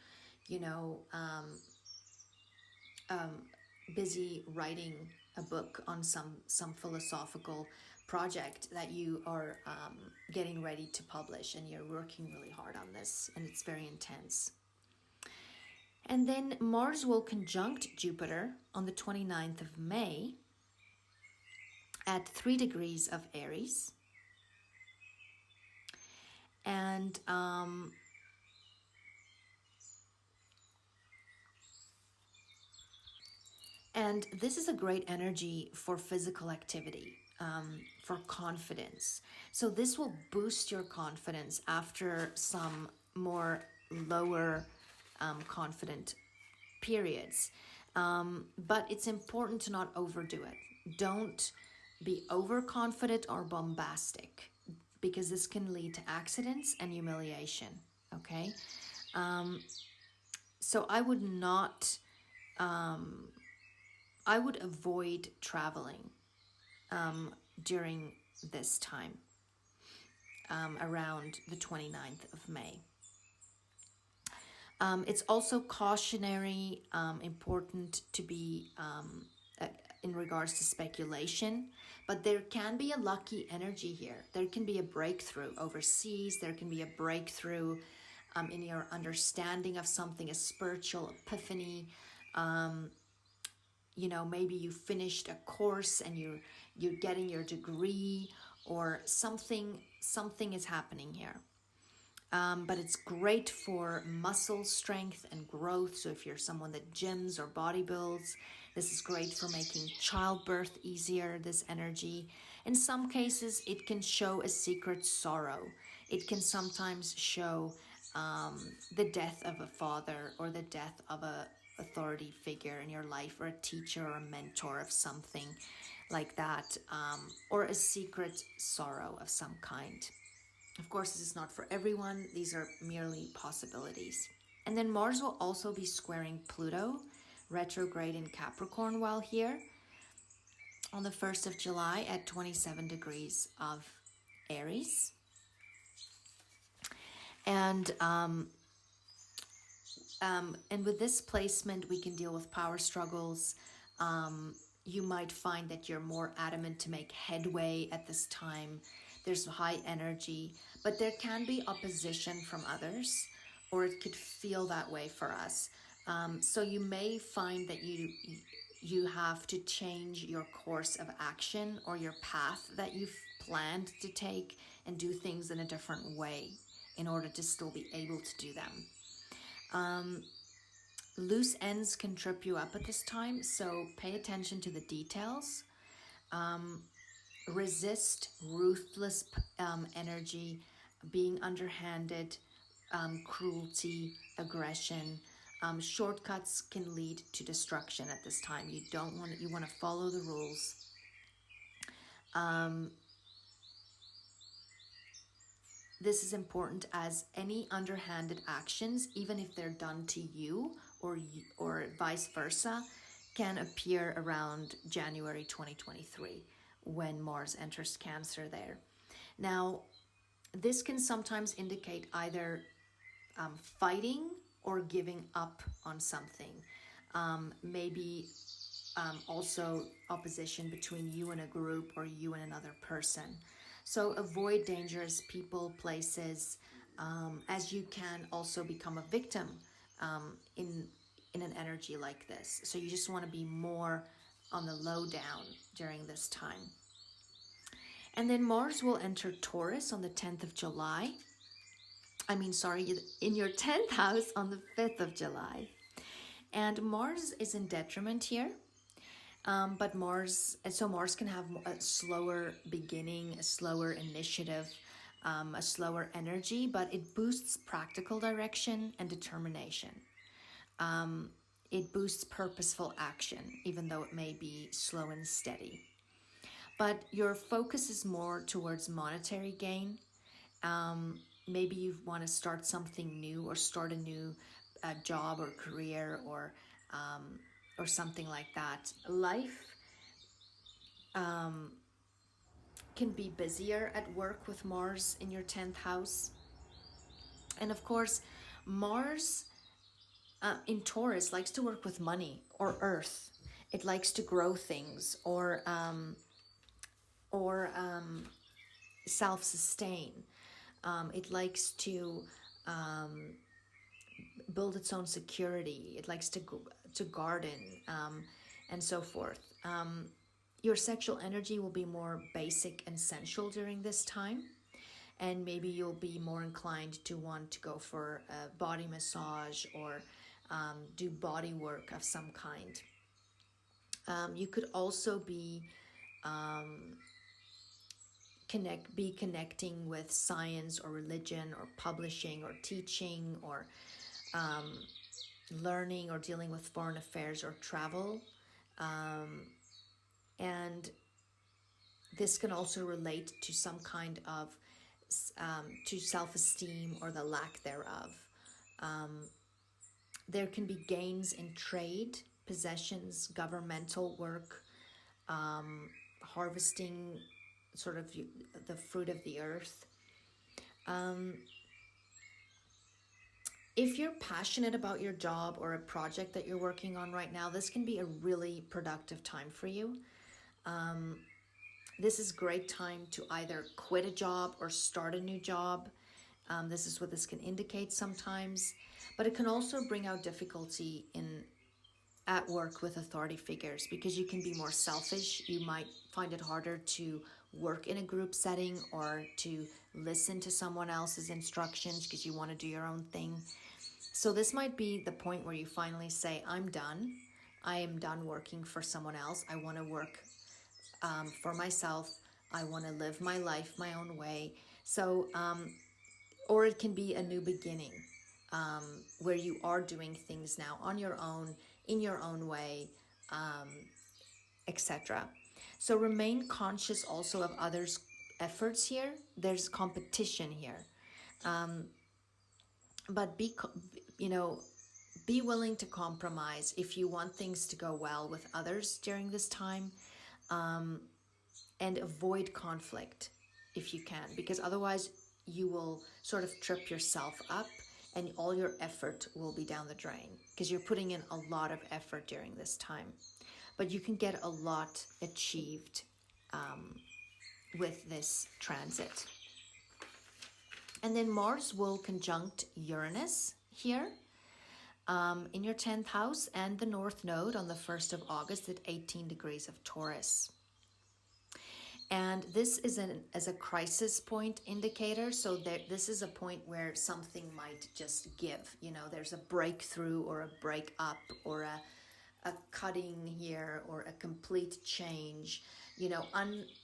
busy writing a book on some philosophical project that you are getting ready to publish, and you're working really hard on this, and it's very intense. And then Mars will conjunct Jupiter on the 29th of May at 3 degrees of Aries. And this is a great energy for physical activity, for confidence. So this will boost your confidence after some more lower confident periods. But it's important to not overdo it. Don't be overconfident or bombastic, because this can lead to accidents and humiliation, okay? So I would not, I would avoid traveling during this time, around the 29th of May. It's also cautionary, important to be in regards to speculation, but there can be a lucky energy here. There can be a breakthrough overseas. There can be a breakthrough in your understanding of something, a spiritual epiphany. You know, maybe you finished a course and you're getting your degree, or something is happening here. But it's great for muscle strength and growth. So if you're someone that gyms or bodybuilds, this is great for making childbirth easier, this energy. In some cases, it can show a secret sorrow. It can sometimes show the death of a father, or the death of a authority figure in your life, or a teacher or a mentor of something like that, or a secret sorrow of some kind. Of course, this is not for everyone. These are merely possibilities. And then Mars will also be squaring Pluto, retrograde in Capricorn, while here on the 1st of July at 27 degrees of Aries. And with this placement, we can deal with power struggles. You might find that you're more adamant to make headway at this time. There's high energy, but there can be opposition from others, or it could feel that way for us. So you may find that you have to change your course of action, or your path that you've planned to take, and do things in a different way in order to still be able to do them. Loose ends can trip you up at this time, so pay attention to the details. Resist ruthless energy, being underhanded, cruelty, aggression. Shortcuts can lead to destruction at this time. You want to follow the rules. This is important, as any underhanded actions, even if they're done to you or vice versa, can appear around January 2023 when Mars enters Cancer there. Now, this can sometimes indicate either fighting or giving up on something. Maybe also opposition between you and a group, or you and another person. So avoid dangerous people, places, as you can also become a victim in an energy like this. So you just want to be more on the low down during this time. And then Mars will enter Taurus on the 10th of July. In your 10th house on the 5th of July. And Mars is in detriment here. But Mars can have a slower beginning, a slower initiative, a slower energy, but it boosts practical direction and determination. It boosts purposeful action, even though it may be slow and steady. But your focus is more towards monetary gain. Maybe you want to start something new, or start a new job or career, or something like that. Life can be busier at work with Mars in your 10th house. And of course, Mars in Taurus likes to work with money or earth. It likes to grow things, or self-sustain. It likes to build its own security. It likes to garden, and so forth. Your sexual energy will be more basic and sensual during this time, and maybe you'll be more inclined to want to go for a body massage, or do body work of some kind. You could also be connecting with science or religion, or publishing or teaching, or learning, or dealing with foreign affairs or travel. And this can also relate to some kind of to self-esteem, or the lack thereof. There can be gains in trade, possessions, governmental work, harvesting sort of the fruit of the earth. If you're passionate about your job or a project that you're working on right now, this can be a really productive time for you. This is great time to either quit a job or start a new job. This is what this can indicate sometimes, but it can also bring out difficulty at work with authority figures because you can be more selfish. You might find it harder to work in a group setting or to listen to someone else's instructions because you want to do your own thing. So this might be the point where you finally say, I'm done. I am done working for someone else. I want to work for myself. I want to live my life my own way. So, or it can be a new beginning where you are doing things now on your own, in your own way, etc. So remain conscious also of others' efforts here. There's competition here. But be willing to compromise if you want things to go well with others during this time, and avoid conflict if you can, because otherwise you will sort of trip yourself up and all your effort will be down the drain because you're putting in a lot of effort during this time. But you can get a lot achieved with this transit. And then Mars will conjunct Uranus here in your 10th house and the North Node on the 1st of August at 18 degrees of Taurus. And this is as a crisis point indicator. So this is a point where something might just give. There's a breakthrough or a break up or a cutting here or a complete change.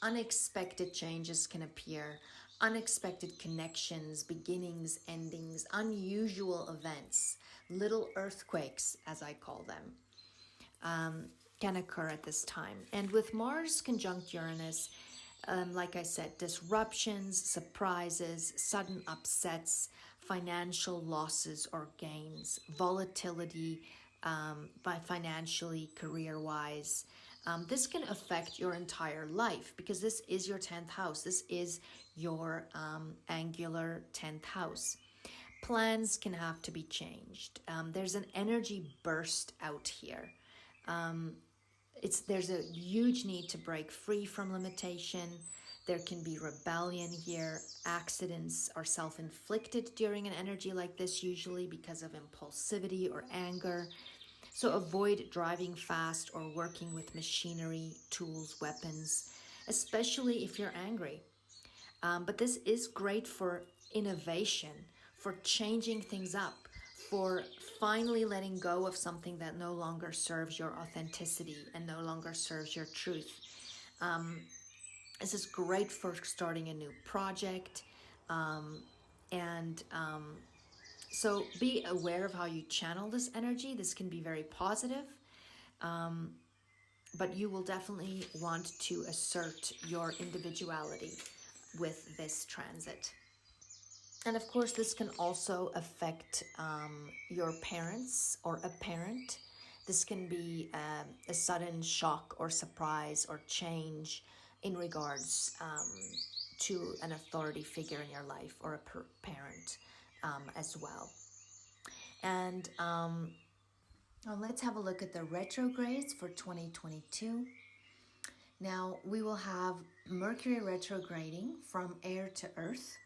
Unexpected changes can appear. Unexpected connections, beginnings, endings, unusual events, little earthquakes, as I call them, can occur at this time. And with Mars conjunct Uranus, like I said, disruptions, surprises, sudden upsets, financial losses or gains, volatility by financially, career-wise. This can affect your entire life because this is your 10th house. This is your angular 10th house. Plans can have to be changed. There's an energy burst out here. There's a huge need to break free from limitation. There can be rebellion here. Accidents are self-inflicted during an energy like this, usually because of impulsivity or anger. So avoid driving fast or working with machinery, tools, weapons, especially if you're angry. But this is great for innovation, for changing things up, for finally letting go of something that no longer serves your authenticity and no longer serves your truth. This is great for starting a new project. So be aware of how you channel this energy. This can be very positive, but you will definitely want to assert your individuality with this transit. And of course, this can also affect your parents or a parent. This can be a sudden shock or surprise or change in regards to an authority figure in your life or a parent as well. And let's have a look at the retrogrades for 2022. Now, we will have Mercury retrograding from air to earth.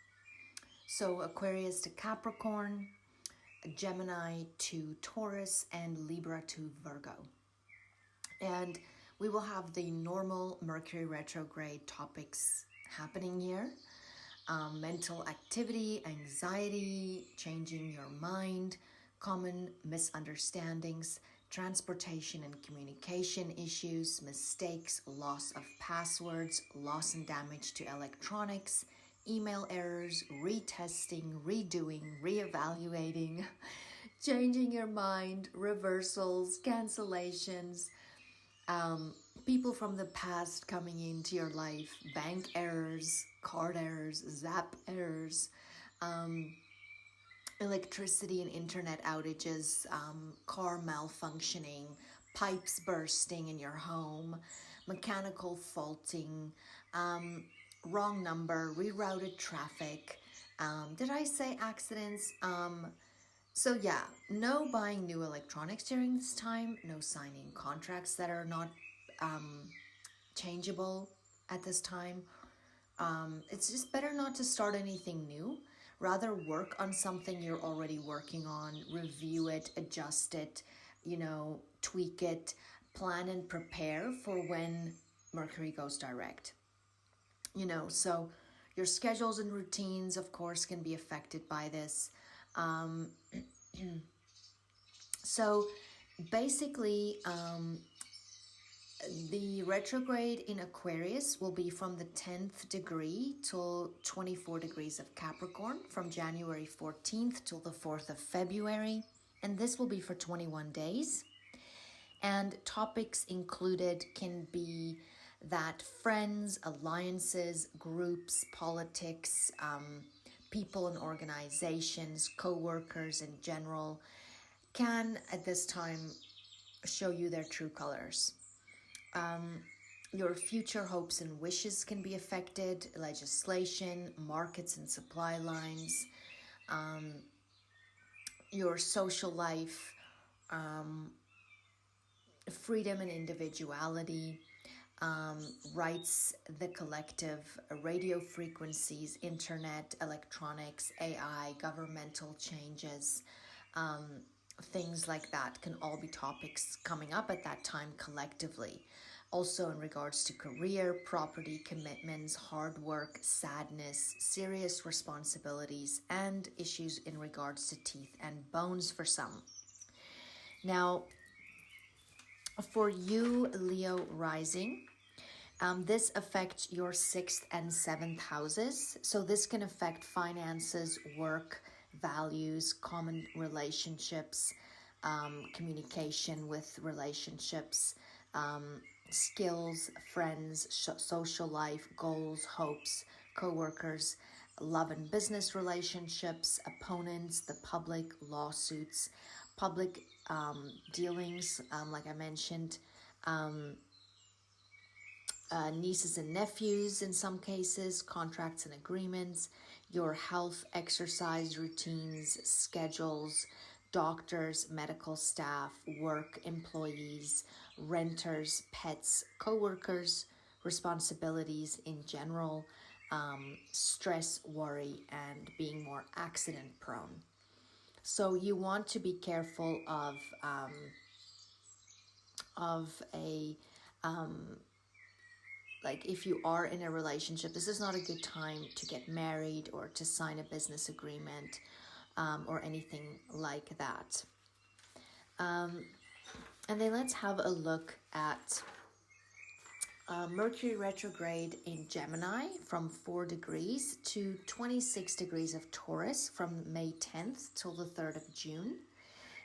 So Aquarius to Capricorn, Gemini to Taurus, and Libra to Virgo. And we will have the normal Mercury retrograde topics happening here. Mental activity, anxiety, changing your mind, common misunderstandings, transportation and communication issues, mistakes, loss of passwords, loss and damage to electronics, email errors, retesting, redoing, reevaluating, changing your mind, reversals, cancellations, people from the past coming into your life, bank errors, card errors, zap errors, electricity and internet outages, car malfunctioning, pipes bursting in your home, mechanical faulting, wrong number, rerouted traffic. Did I say accidents? So yeah, no buying new electronics during this time, no signing contracts that are not changeable at this time. It's just better not to start anything new. Rather work on something you're already working on, review it, adjust it, tweak it, plan and prepare for when Mercury goes direct. So your schedules and routines, of course, can be affected by this. So basically, the retrograde in Aquarius will be from the 10th degree till 24 degrees of Capricorn, from January 14th till the 4th of February. And this will be for 21 days. And topics included can be that friends, alliances, groups, politics, people and organizations, co-workers in general, can at this time show you their true colors. Your future hopes and wishes can be affected, legislation, markets and supply lines, your social life, freedom and individuality, rights, the collective, radio frequencies, internet, electronics, AI, governmental changes, things like that can all be topics coming up at that time collectively. Also in regards to career, property, commitments, hard work, sadness, serious responsibilities, and issues in regards to teeth and bones for some. Now, for you, Leo rising, this affects your 6th and 7th houses. So this can affect finances, work, values, common relationships, communication with relationships, skills, friends, social life, goals, hopes, co-workers, love and business relationships, opponents, the public, lawsuits, public dealings, like I mentioned, nieces and nephews in some cases, contracts and agreements, your health, exercise routines, schedules, doctors, medical staff, work, employees, renters, pets, co-workers, responsibilities in general, stress, worry, and being more accident prone. So you want to be careful of a like if you are in a relationship, this is not a good time to get married or to sign a business agreement or anything like that. And then let's have a look at Mercury retrograde in Gemini from 4 degrees to 26 degrees of Taurus from May 10th till the 3rd of June.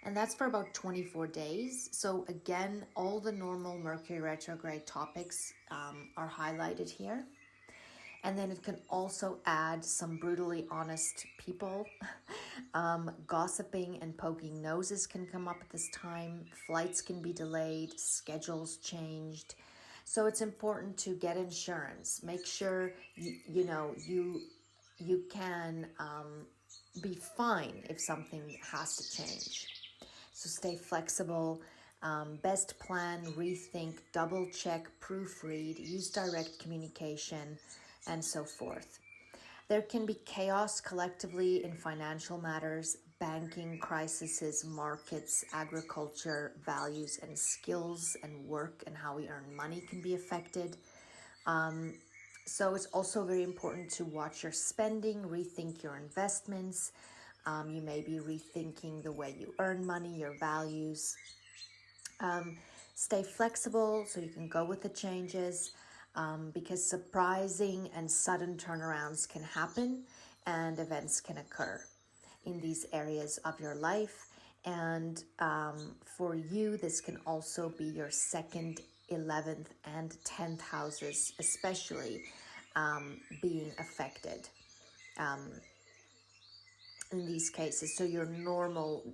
And that's for about 24 days. So again, all the normal Mercury retrograde topics are highlighted here. And then it can also add some brutally honest people. Gossiping and poking noses can come up at this time. Flights can be delayed, schedules changed. So it's important to get insurance. Make sure you can be fine if something has to change. So stay flexible, best plan, rethink, double check, proofread, use direct communication, and so forth. There can be chaos collectively in financial matters, banking, crises, markets, agriculture, values and skills, and work and how we earn money can be affected. So it's also very important to watch your spending, rethink your investments. You may be rethinking the way you earn money, your values. Stay flexible so you can go with the changes because surprising and sudden turnarounds can happen and events can occur in these areas of your life. And for you, this can also be your 2nd, 11th, and 10th houses, especially being affected. In these cases, so your normal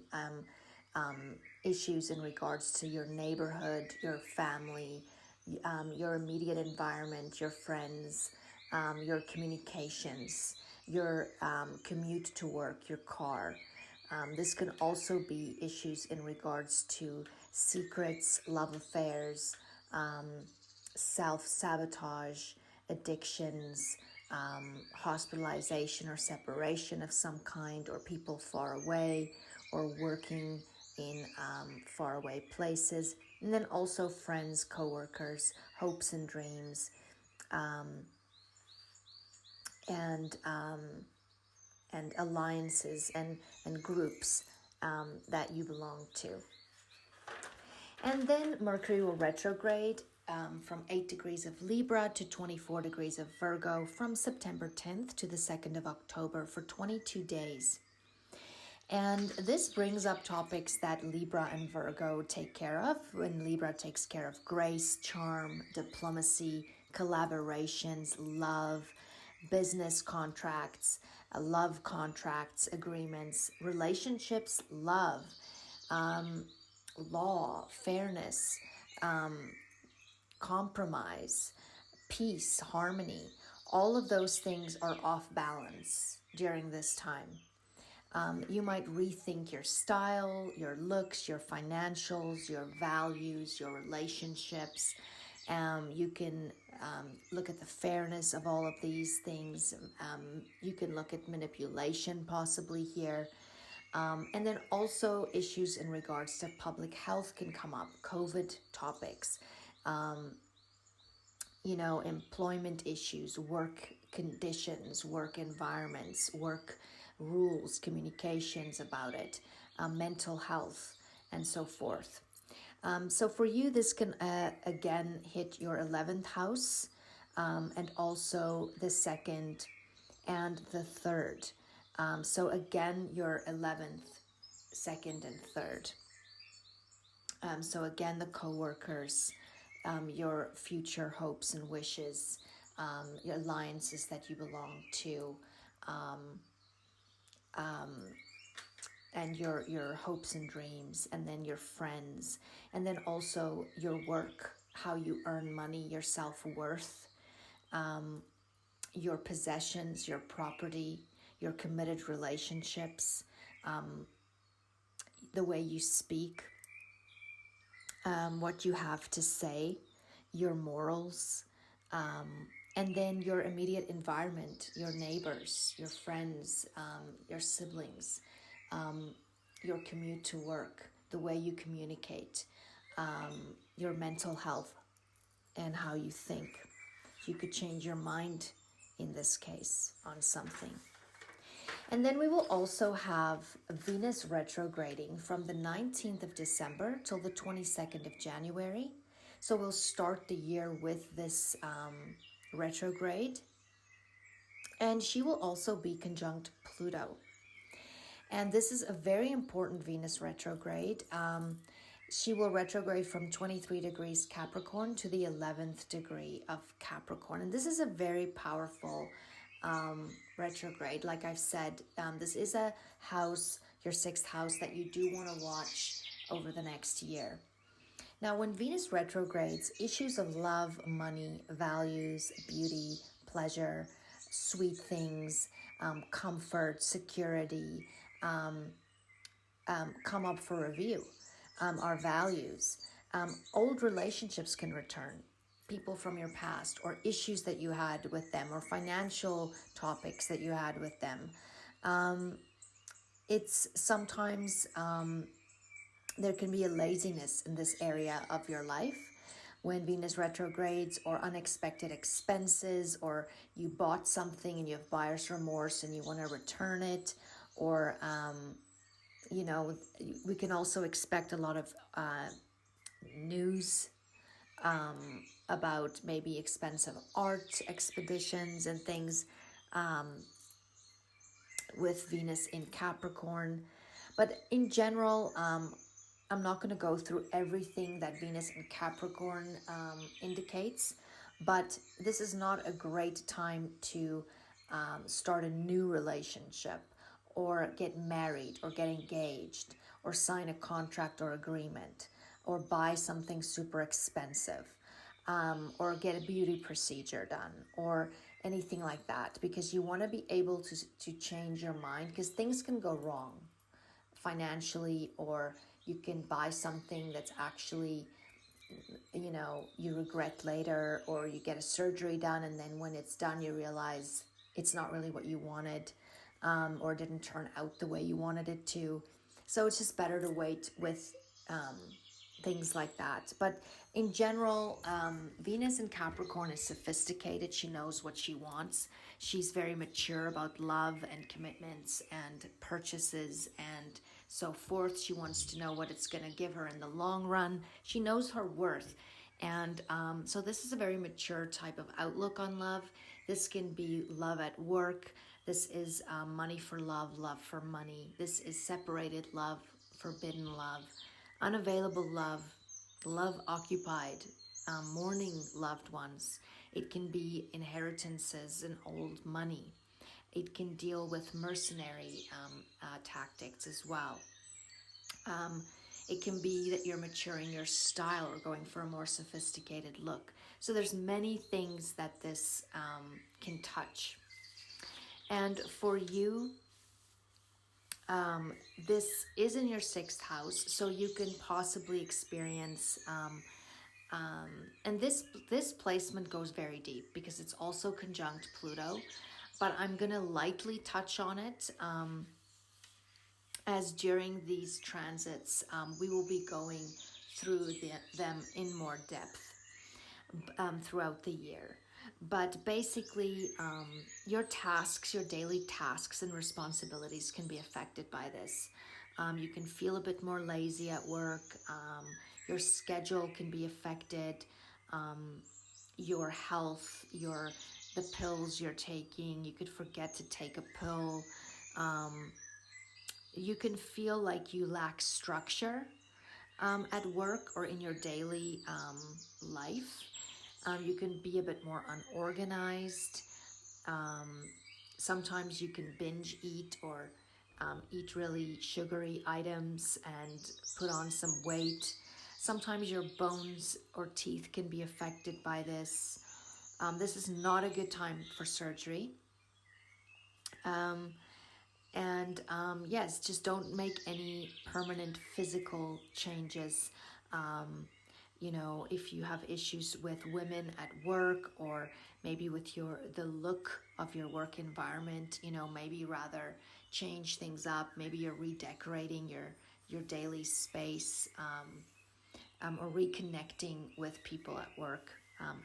issues in regards to your neighborhood, your family, your immediate environment, your friends, your communications, your commute to work, your car, This can also be issues in regards to secrets, love affairs, self-sabotage, addictions, hospitalization or separation of some kind, or people far away, or working in faraway places. And then also friends, co-workers, hopes and dreams, and alliances and groups that you belong to. And then Mercury will retrograde from 8 degrees of Libra to 24 degrees of Virgo from September 10th to the 2nd of October for 22 days. And this brings up topics that Libra and Virgo take care of. When Libra takes care of grace, charm, diplomacy, collaborations, love, business contracts, love contracts, agreements, relationships, love, law, fairness, compromise, peace, harmony. All of those things are off balance during this time. You might rethink your style, your looks, your financials, your values, your relationships. You can look at the fairness of all of these things. You can look at manipulation possibly here. And then also issues in regards to public health can come up, COVID topics, employment issues, work conditions, work environments, work rules, communications about it, mental health, and so forth. So for you, this can again hit your 11th house, and also the 2nd and the 3rd. So again, your 11th, 2nd, and 3rd. So again, the co-workers, your future hopes and wishes, your alliances that you belong to, and your hopes and dreams, and then your friends, and then also your work, how you earn money, your self-worth, your possessions, your property, your committed relationships, the way you speak, what you have to say, your morals, and then your immediate environment, your neighbors, your friends, your siblings, your commute to work, the way you communicate, your mental health, and how you think. You could change your mind in this case on something. And then we will also have Venus retrograding from the 19th of December till the 22nd of January. So we'll start the year with this retrograde. And she will also be conjunct Pluto. And this is a very important Venus retrograde. She will retrograde from 23 degrees Capricorn to the 11th degree of Capricorn. And this is a very powerful retrograde. Like I've said, this is a house, your 6th house, that you do want to watch over the next year. Now, when Venus retrogrades, issues of love, money, values, beauty, pleasure, sweet things, comfort, security, come up for review. Our values. Old relationships can return. People from your past, or issues that you had with them, or financial topics that you had with them. It's sometimes there can be a laziness in this area of your life when Venus retrogrades, or unexpected expenses, or you bought something and you have buyer's remorse and you want to return it, or we can also expect a lot of news about maybe expensive art expeditions and things with Venus in Capricorn. But in general, I'm not going to go through everything that Venus in Capricorn indicates, but this is not a great time to start a new relationship, or get married, or get engaged, or sign a contract or agreement, or buy something super expensive, or get a beauty procedure done, or anything like that, because you want to be able to change your mind, because things can go wrong financially, or you can buy something that's actually, you know, you regret later, or you get a surgery done and then when it's done you realize it's not really what you wanted, or didn't turn out the way you wanted it to. So it's just better to wait with things like that. But in general, Venus in Capricorn is sophisticated. She knows what she wants. She's very mature about love and commitments and purchases and so forth. She wants to know what it's going to give her in the long run. She knows her worth. And so this is a very mature type of outlook on love. This can be love at work. This is money for love, love for money. This is separated love, forbidden love, unavailable love, love occupied, mourning loved ones. It can be inheritances and old money. It can deal with mercenary tactics as well. It can be that you're maturing your style or going for a more sophisticated look. So there's many things that this can touch. And for you, this is in your 6th house, so you can possibly experience, and this placement goes very deep because it's also conjunct Pluto, but I'm going to lightly touch on it, as during these transits, we will be going through them in more depth throughout the year. But basically, your tasks, your daily tasks and responsibilities can be affected by this. You can feel a bit more lazy at work. Your schedule can be affected. Your health, the pills you're taking, you could forget to take a pill. You can feel like you lack structure at work or in your daily life. You can be a bit more unorganized. Sometimes you can binge eat or eat really sugary items and put on some weight. Sometimes your bones or teeth can be affected by this. This is not a good time for surgery. Yes, just don't make any permanent physical changes. You know, if you have issues with women at work, or maybe with the look of your work environment, you know, maybe rather change things up. Maybe you're redecorating your daily space, or reconnecting with people at work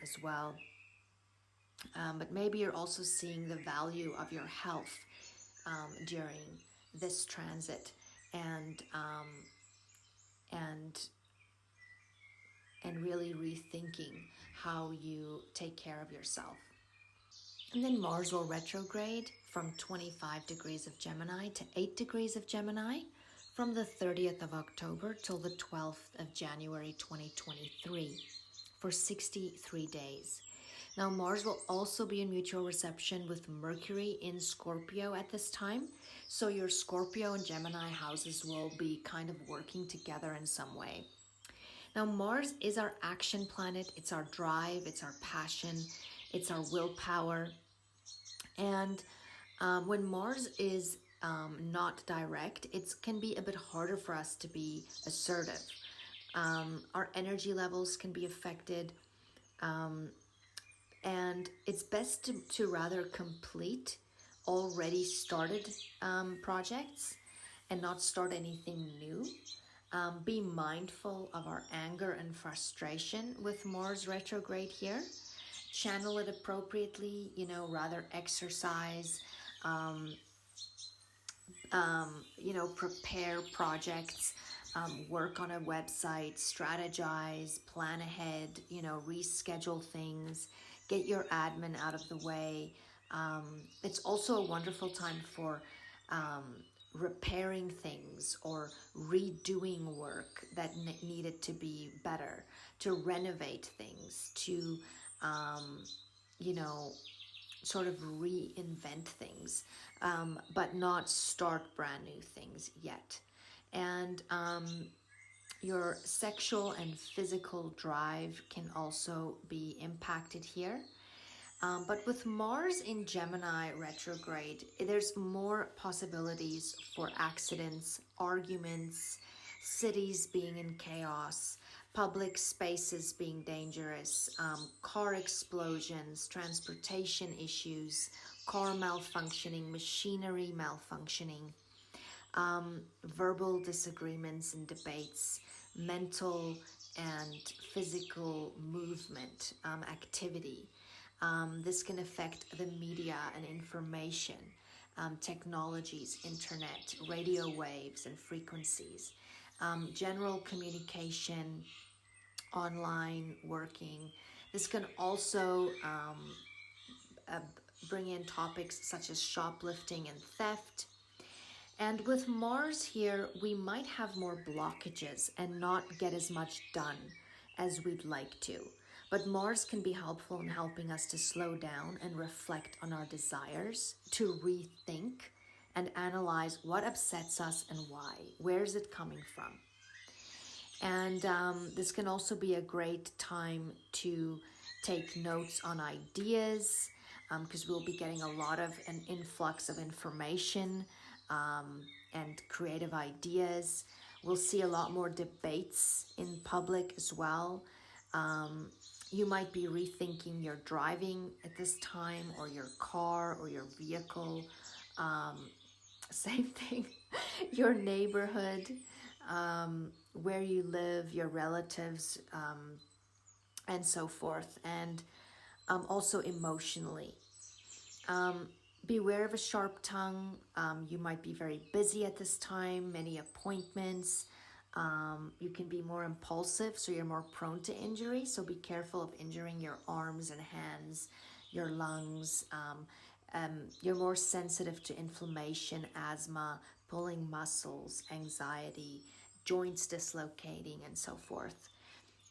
as well. But maybe you're also seeing the value of your health during this transit, and really rethinking how you take care of yourself. And then Mars will retrograde from 25 degrees of Gemini to 8 degrees of Gemini from the 30th of October till the 12th of January 2023 for 63 days. Now, Mars will also be in mutual reception with Mercury in Scorpio at this time. So your Scorpio and Gemini houses will be kind of working together in some way. Now, Mars is our action planet. It's our drive. It's our passion. It's our willpower. And when Mars is not direct, it can be a bit harder for us to be assertive. Our energy levels can be affected. And it's best to rather complete already started projects and not start anything new. Be mindful of our anger and frustration with Mars retrograde here. Channel it appropriately, you know, rather exercise, you know, prepare projects, work on a website, strategize, plan ahead, you know, reschedule things, get your admin out of the way. It's also a wonderful time for repairing things or redoing work that needed to be better, to renovate things, to, you know, sort of reinvent things, but not start brand new things yet. And your sexual and physical drive can also be impacted here. But with Mars in Gemini retrograde, there's more possibilities for accidents, arguments, cities being in chaos, public spaces being dangerous, car explosions, transportation issues, car malfunctioning, machinery malfunctioning, verbal disagreements and debates, mental and physical movement, activity. This can affect the media and information, technologies, internet, radio waves and frequencies, general communication, online working. This can also bring in topics such as shoplifting and theft. And with Mars here, we might have more blockages and not get as much done as we'd like to. But Mars can be helpful in helping us to slow down and reflect on our desires, to rethink and analyze what upsets us and why. Where is it coming from? And this can also be a great time to take notes on ideas, because we'll be getting a lot of an influx of information and creative ideas. We'll see a lot more debates in public as well. You might be rethinking your driving at this time, or your car or your vehicle. Same thing, your neighborhood, where you live, your relatives, and so forth. And also emotionally. Beware of a sharp tongue. You might be very busy at this time, many appointments. You can be more impulsive, so you're more prone to injury. So be careful of injuring your arms and hands, your lungs. You're more sensitive to inflammation, asthma, pulling muscles, anxiety, joints dislocating, and so forth.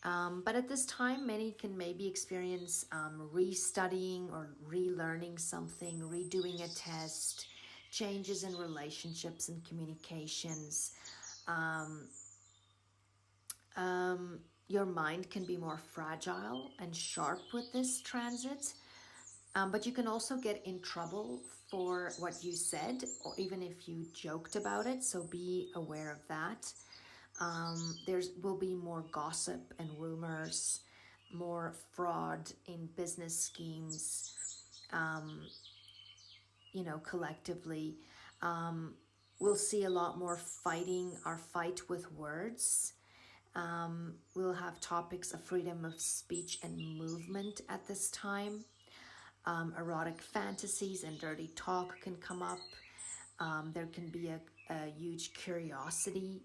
But at this time, many can maybe experience restudying or relearning something, redoing a test, changes in relationships and communications. Your mind can be more fragile and sharp with this transit, but you can also get in trouble for what you said, or even if you joked about it, so be aware of that. There will be more gossip and rumors, more fraud in business schemes, collectively. We'll see a lot more fighting, our fight with words. We'll have topics of freedom of speech and movement at this time. Erotic fantasies and dirty talk can come up. There can be a huge curiosity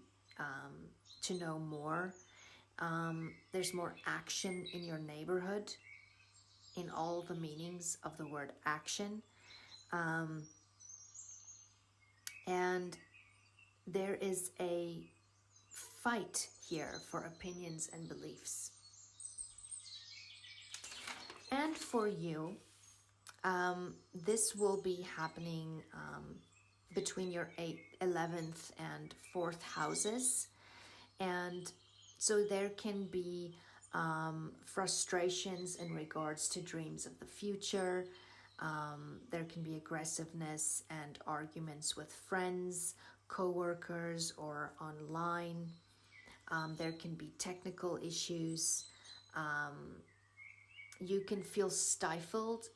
to know more. There's more action in your neighborhood, in all the meanings of the word action. And there is a fight here for opinions and beliefs. And for you, this will be happening between your 11th and 4th houses. And so there can be frustrations in regards to dreams of the future. There can be aggressiveness and arguments with friends, co-workers, or online. There can be technical issues. You can feel stifled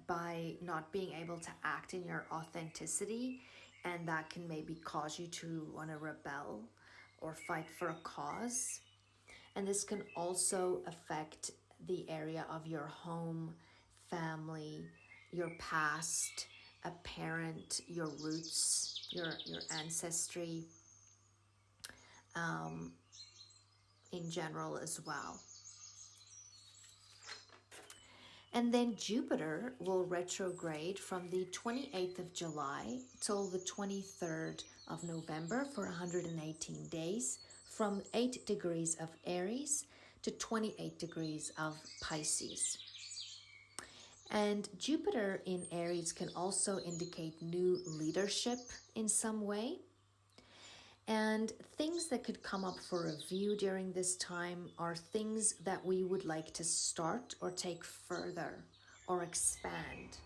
by not being able to act in your authenticity, and that can maybe cause you to want to rebel or fight for a cause. And this can also affect the area of your home, family, your past, a parent, your roots, your ancestry, in general as well. And then Jupiter will retrograde from the 28th of July till the 23rd of November for 118 days, from 8 degrees of Aries to 28 degrees of Pisces. And Jupiter in Aries can also indicate new leadership in some way. And things that could come up for review during this time are things that we would like to start or take further or expand.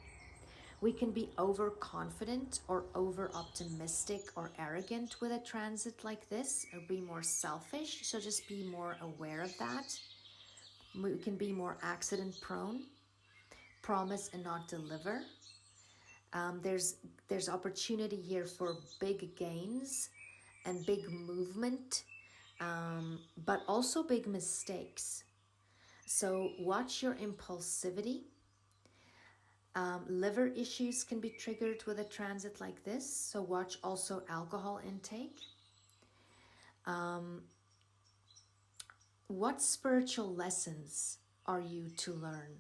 We can be overconfident or over-optimistic or arrogant with a transit like this, or be more selfish, so just be more aware of that. We can be more accident-prone, promise and not deliver. There's opportunity here for big gains and big movement, but also big mistakes. So watch your impulsivity. Liver issues can be triggered with a transit like this, so watch also alcohol intake. What spiritual lessons are you to learn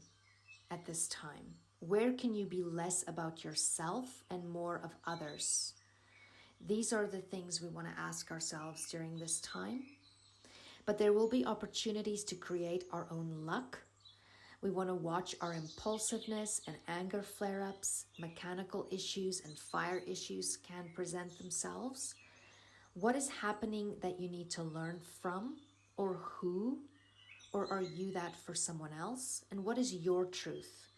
at this time? Where can you be less about yourself and more of others? These are the things we want to ask ourselves during this time. But there will be opportunities to create our own luck. We want to watch our impulsiveness and anger flare-ups. Mechanical issues and fire issues can present themselves. What is happening that you need to learn from, or who? Or are you that for someone else? And what is your truth?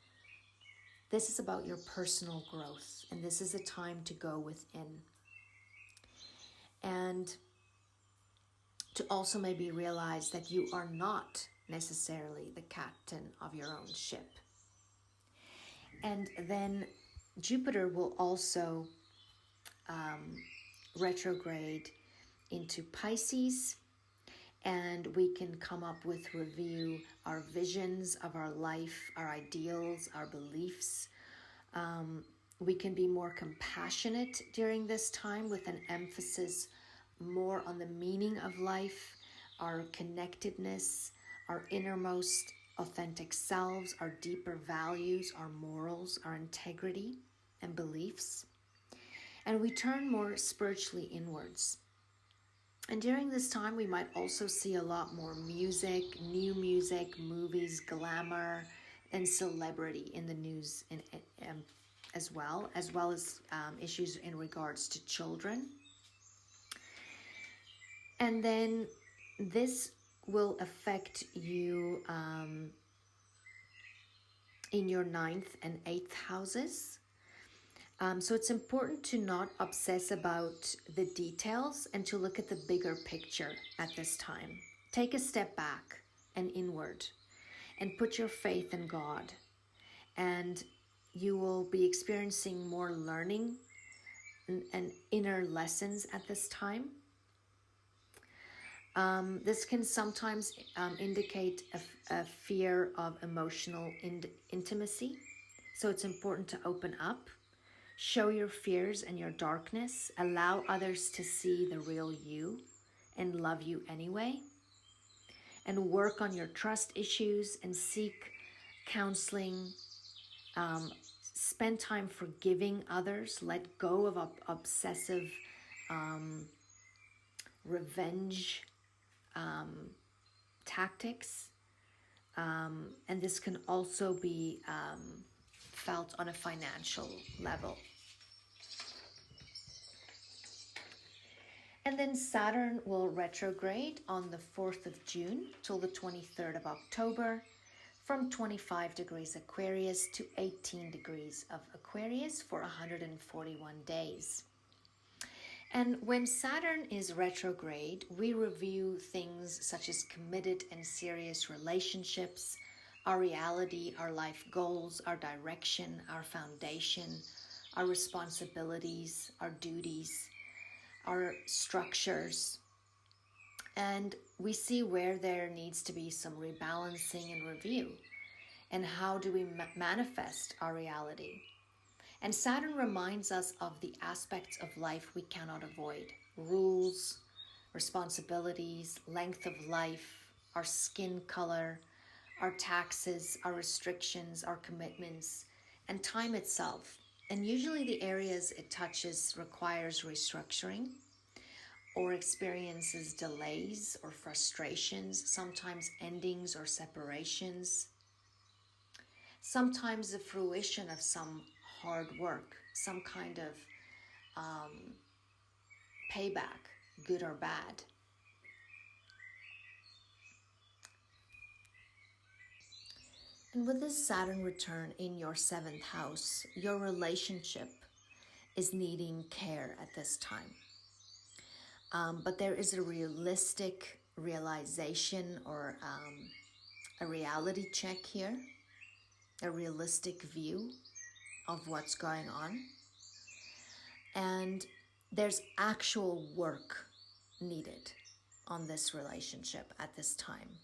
This is about your personal growth, and this is a time to go within. And to also maybe realize that you are not necessarily the captain of your own ship. And then Jupiter will also retrograde into Pisces, and we can come up with review our visions of our life, our ideals, our beliefs. We can be more compassionate during this time with an emphasis more on the meaning of life, our connectedness, our innermost authentic selves, our deeper values, our morals, our integrity and beliefs. And we turn more spiritually inwards. And during this time, we might also see a lot more music, new music, movies, glamour, and celebrity in the news as well as issues in regards to children. And then this will affect you in your 9th and 8th houses. So it's important to not obsess about the details and to look at the bigger picture at this time. Take a step back and inward and put your faith in God. And you will be experiencing more learning and inner lessons at this time. This can sometimes indicate a fear of emotional intimacy. So it's important to open up. Show your fears and your darkness. Allow others to see the real you and love you anyway. And work on your trust issues and seek counseling. Spend time forgiving others. Let go of obsessive revenge tactics. And this can also be felt on a financial level. And then Saturn will retrograde on the 4th of June till the 23rd of October, from 25 degrees Aquarius to 18 degrees of Aquarius for 141 days. And when Saturn is retrograde, we review things such as committed and serious relationships, our reality, our life goals, our direction, our foundation, our responsibilities, our duties, our structures. And we see where there needs to be some rebalancing and review. And how do we manifest our reality? And Saturn reminds us of the aspects of life we cannot avoid. Rules, responsibilities, length of life, our skin color, our taxes, our restrictions, our commitments, and time itself. And usually the areas it touches requires restructuring or experiences delays or frustrations, sometimes endings or separations, sometimes the fruition of some hard work, some kind of payback good or bad. And with this Saturn return in your 7th house, your relationship is needing care at this time. But there is a realistic realization or a reality check here, a realistic view of what's going on. And there's actual work needed on this relationship at this time.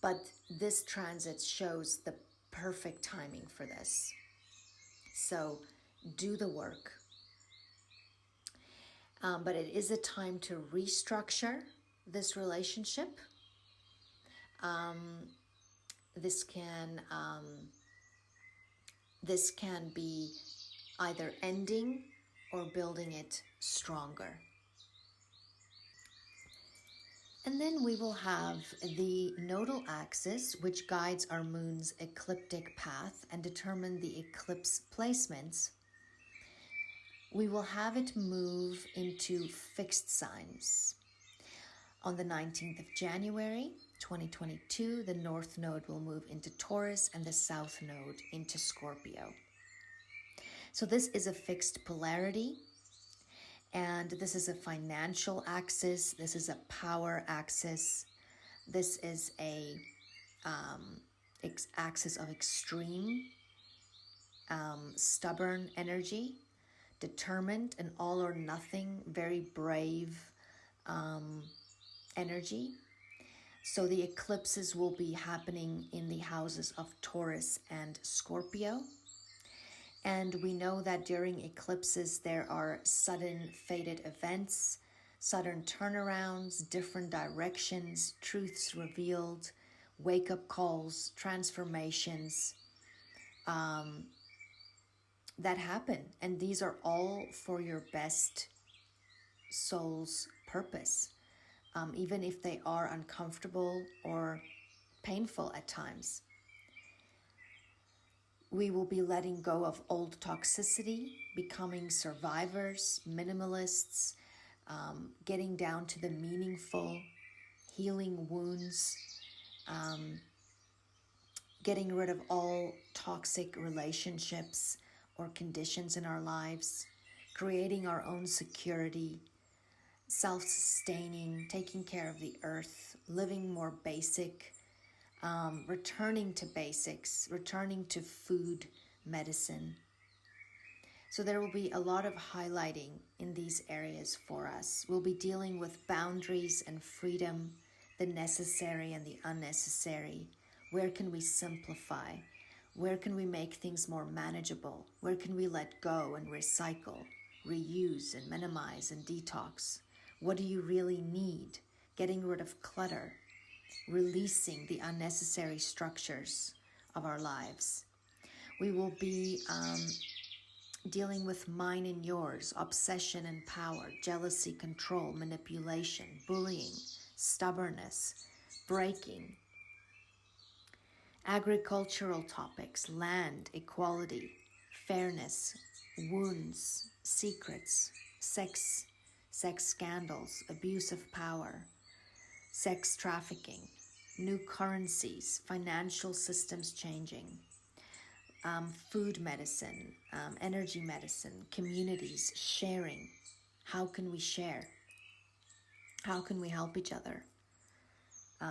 But this transit shows the perfect timing for this. So do the work. But it is a time to restructure this relationship. This can be either ending or building it stronger. And then we will have the nodal axis, which guides our moon's ecliptic path and determine the eclipse placements. We will have it move into fixed signs. On the 19th of January, 2022, the North Node will move into Taurus and the South Node into Scorpio. So this is a fixed polarity, and this is a financial axis. This is a power axis. This is a axis of extreme, stubborn energy, determined and all or nothing, very brave energy. So the eclipses will be happening in the houses of Taurus and Scorpio. And we know that during eclipses, there are sudden fated events, sudden turnarounds, different directions, truths revealed, wake-up calls, transformations that happen. And these are all for your best soul's purpose, even if they are uncomfortable or painful at times. We will be letting go of old toxicity, becoming survivors, minimalists, getting down to the meaningful, healing wounds, getting rid of all toxic relationships or conditions in our lives, creating our own security, self-sustaining, taking care of the earth, living more basic, returning to basics, returning to food, medicine. So there will be a lot of highlighting in these areas for us. We'll be dealing with boundaries and freedom, the necessary and the unnecessary. Where can we simplify? Where can we make things more manageable? Where can we let go and recycle, reuse and minimize and detox? What do you really need? Getting rid of clutter, releasing the unnecessary structures of our lives. We will be dealing with mine and yours, obsession and power, jealousy, control, manipulation, bullying, stubbornness, breaking, agricultural topics, land, equality, fairness, wounds, secrets, sex scandals, abuse of power, sex trafficking, new currencies, financial systems changing, food medicine, energy medicine, communities, sharing. How can we share? How can we help each other?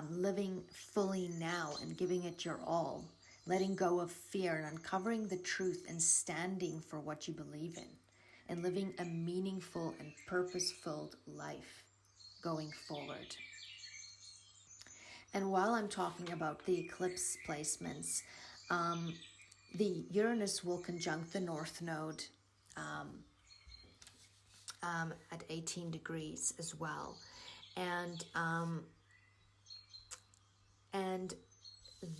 Living fully now and giving it your all, letting go of fear and uncovering the truth and standing for what you believe in, and living a meaningful and purpose-filled life going forward. And while I'm talking about the eclipse placements, the Uranus will conjunct the North Node at 18 degrees as well. And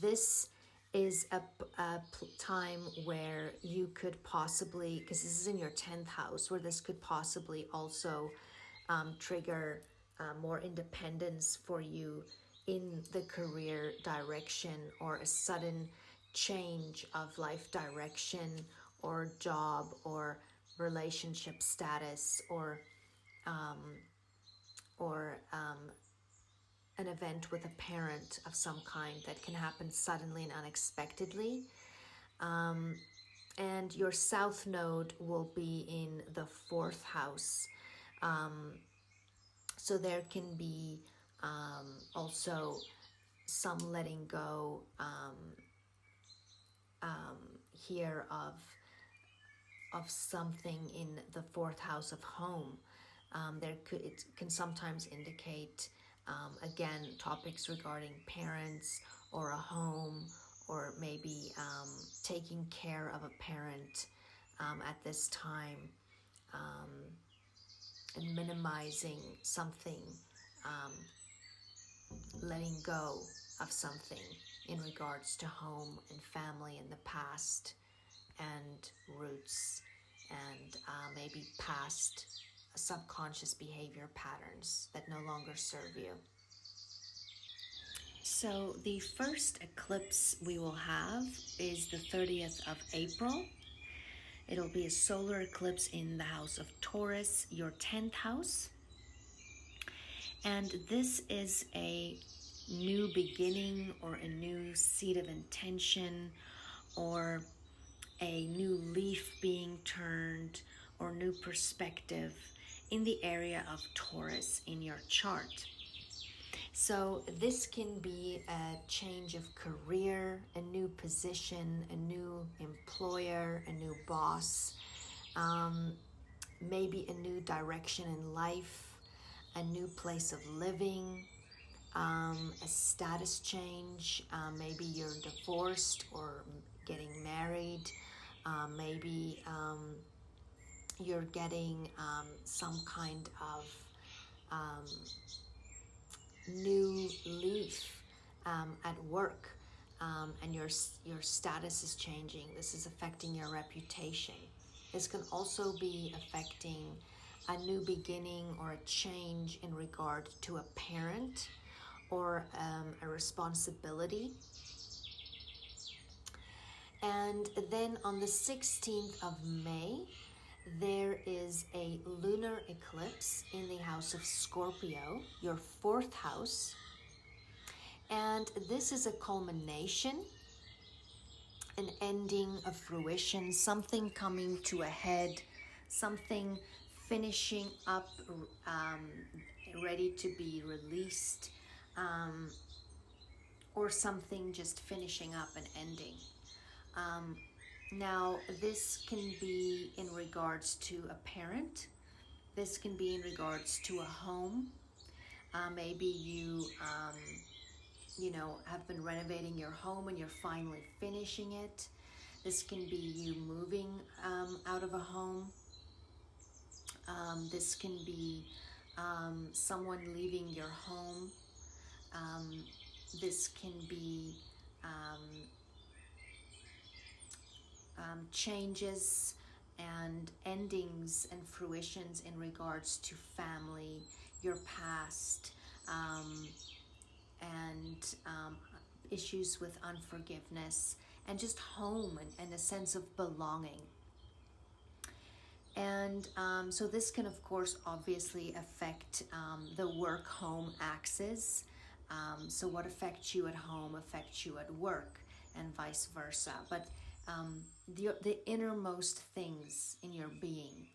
this is a time where you could possibly, because this is in your 10th house, where this could possibly also trigger more independence for you in the career direction, or a sudden change of life direction or job or relationship status or an event with a parent of some kind that can happen suddenly and unexpectedly. And your south node will be in the 4th house. So there can be also some letting go here of something in the 4th house of home. It can sometimes indicate again topics regarding parents or a home, or maybe taking care of a parent at this time, and minimizing something, letting go of something in regards to home and family in the past and roots, and maybe past subconscious behavior patterns that no longer serve you. So the first eclipse we will have is the 30th of April. It'll be a solar eclipse in the house of Taurus, your 10th house. And this is a new beginning, or a new seed of intention, or a new leaf being turned, or new perspective in the area of Taurus in your chart. So this can be a change of career, a new position, a new employer, a new boss, maybe a new direction in life, a new place of living, a status change. Maybe you're divorced or getting married. Maybe you're getting some kind of new leaf at work, and your status is changing. This is affecting your reputation. This can also be affecting a new beginning or a change in regard to a parent or a responsibility. And then on the 16th of May, there is a lunar eclipse in the house of Scorpio, your 4th house. And this is a culmination, an ending, a fruition, something coming to a head, something finishing up, ready to be released, or something just finishing up and ending. Now, this can be in regards to a parent. This can be in regards to a home. Maybe you, have been renovating your home and you're finally finishing it. This can be you moving out of a home. This can be someone leaving your home. This can be changes and endings and fruitions in regards to family, your past, and issues with unforgiveness, and just home and a sense of belonging. And so this can, of course, obviously affect the work-home axis. So what affects you at home affects you at work, and vice versa. But the innermost things in your being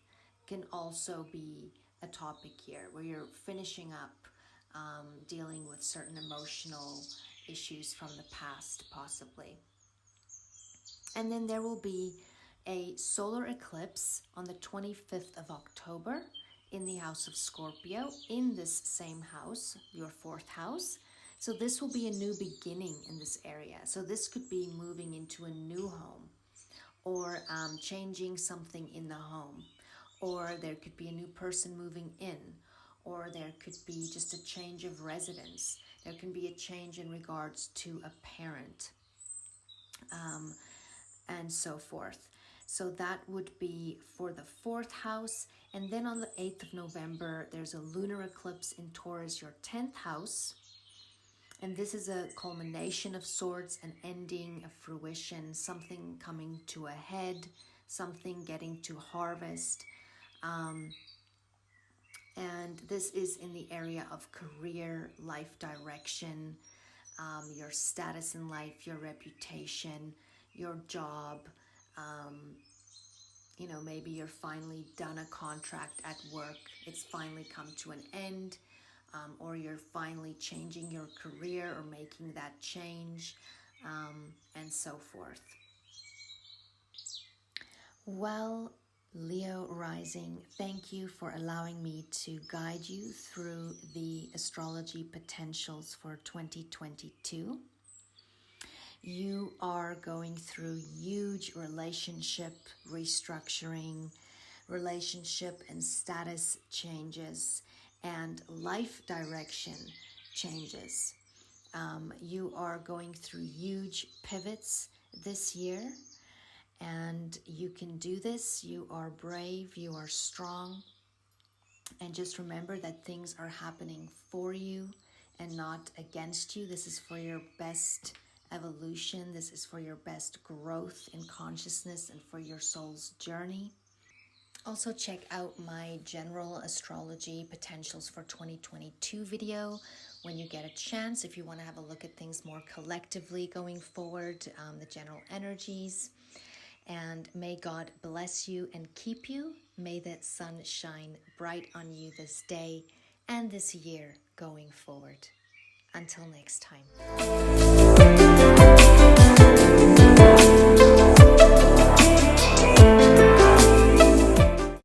can also be a topic here, where you're finishing up dealing with certain emotional issues from the past, possibly. And then there will be a solar eclipse on the 25th of October in the house of Scorpio, in this same house, your 4th house. So this will be a new beginning in this area. So this could be moving into a new home, or changing something in the home, or there could be a new person moving in, or there could be just a change of residence. There can be a change in regards to a parent, and so forth. So that would be for the 4th house. And then on the 8th of November, there's a lunar eclipse in Taurus, your 10th house. And this is a culmination of sorts, an ending, a fruition, something coming to a head, something getting to harvest. And this is in the area of career, life direction, your status in life, your reputation, your job. You know, maybe you're finally done a contract at work. It's finally come to an end. Or you're finally changing your career or making that change, and so forth. Well, Leo rising, thank you for allowing me to guide you through the astrology potentials for 2022. You are going through huge relationship restructuring, relationship and status changes, and life direction changes. You are going through huge pivots this year, and you can do this. You are brave, you are strong, and just remember that things are happening for you and not against you. This is for your best evolution. This is for your best growth in consciousness and for your soul's journey. Also check out my general astrology potentials for 2022 video when you get a chance, if you want to have a look at things more collectively going forward, the general energies. And may God bless you and keep you. May the sun shine bright on you this day and this year going forward. Until next time.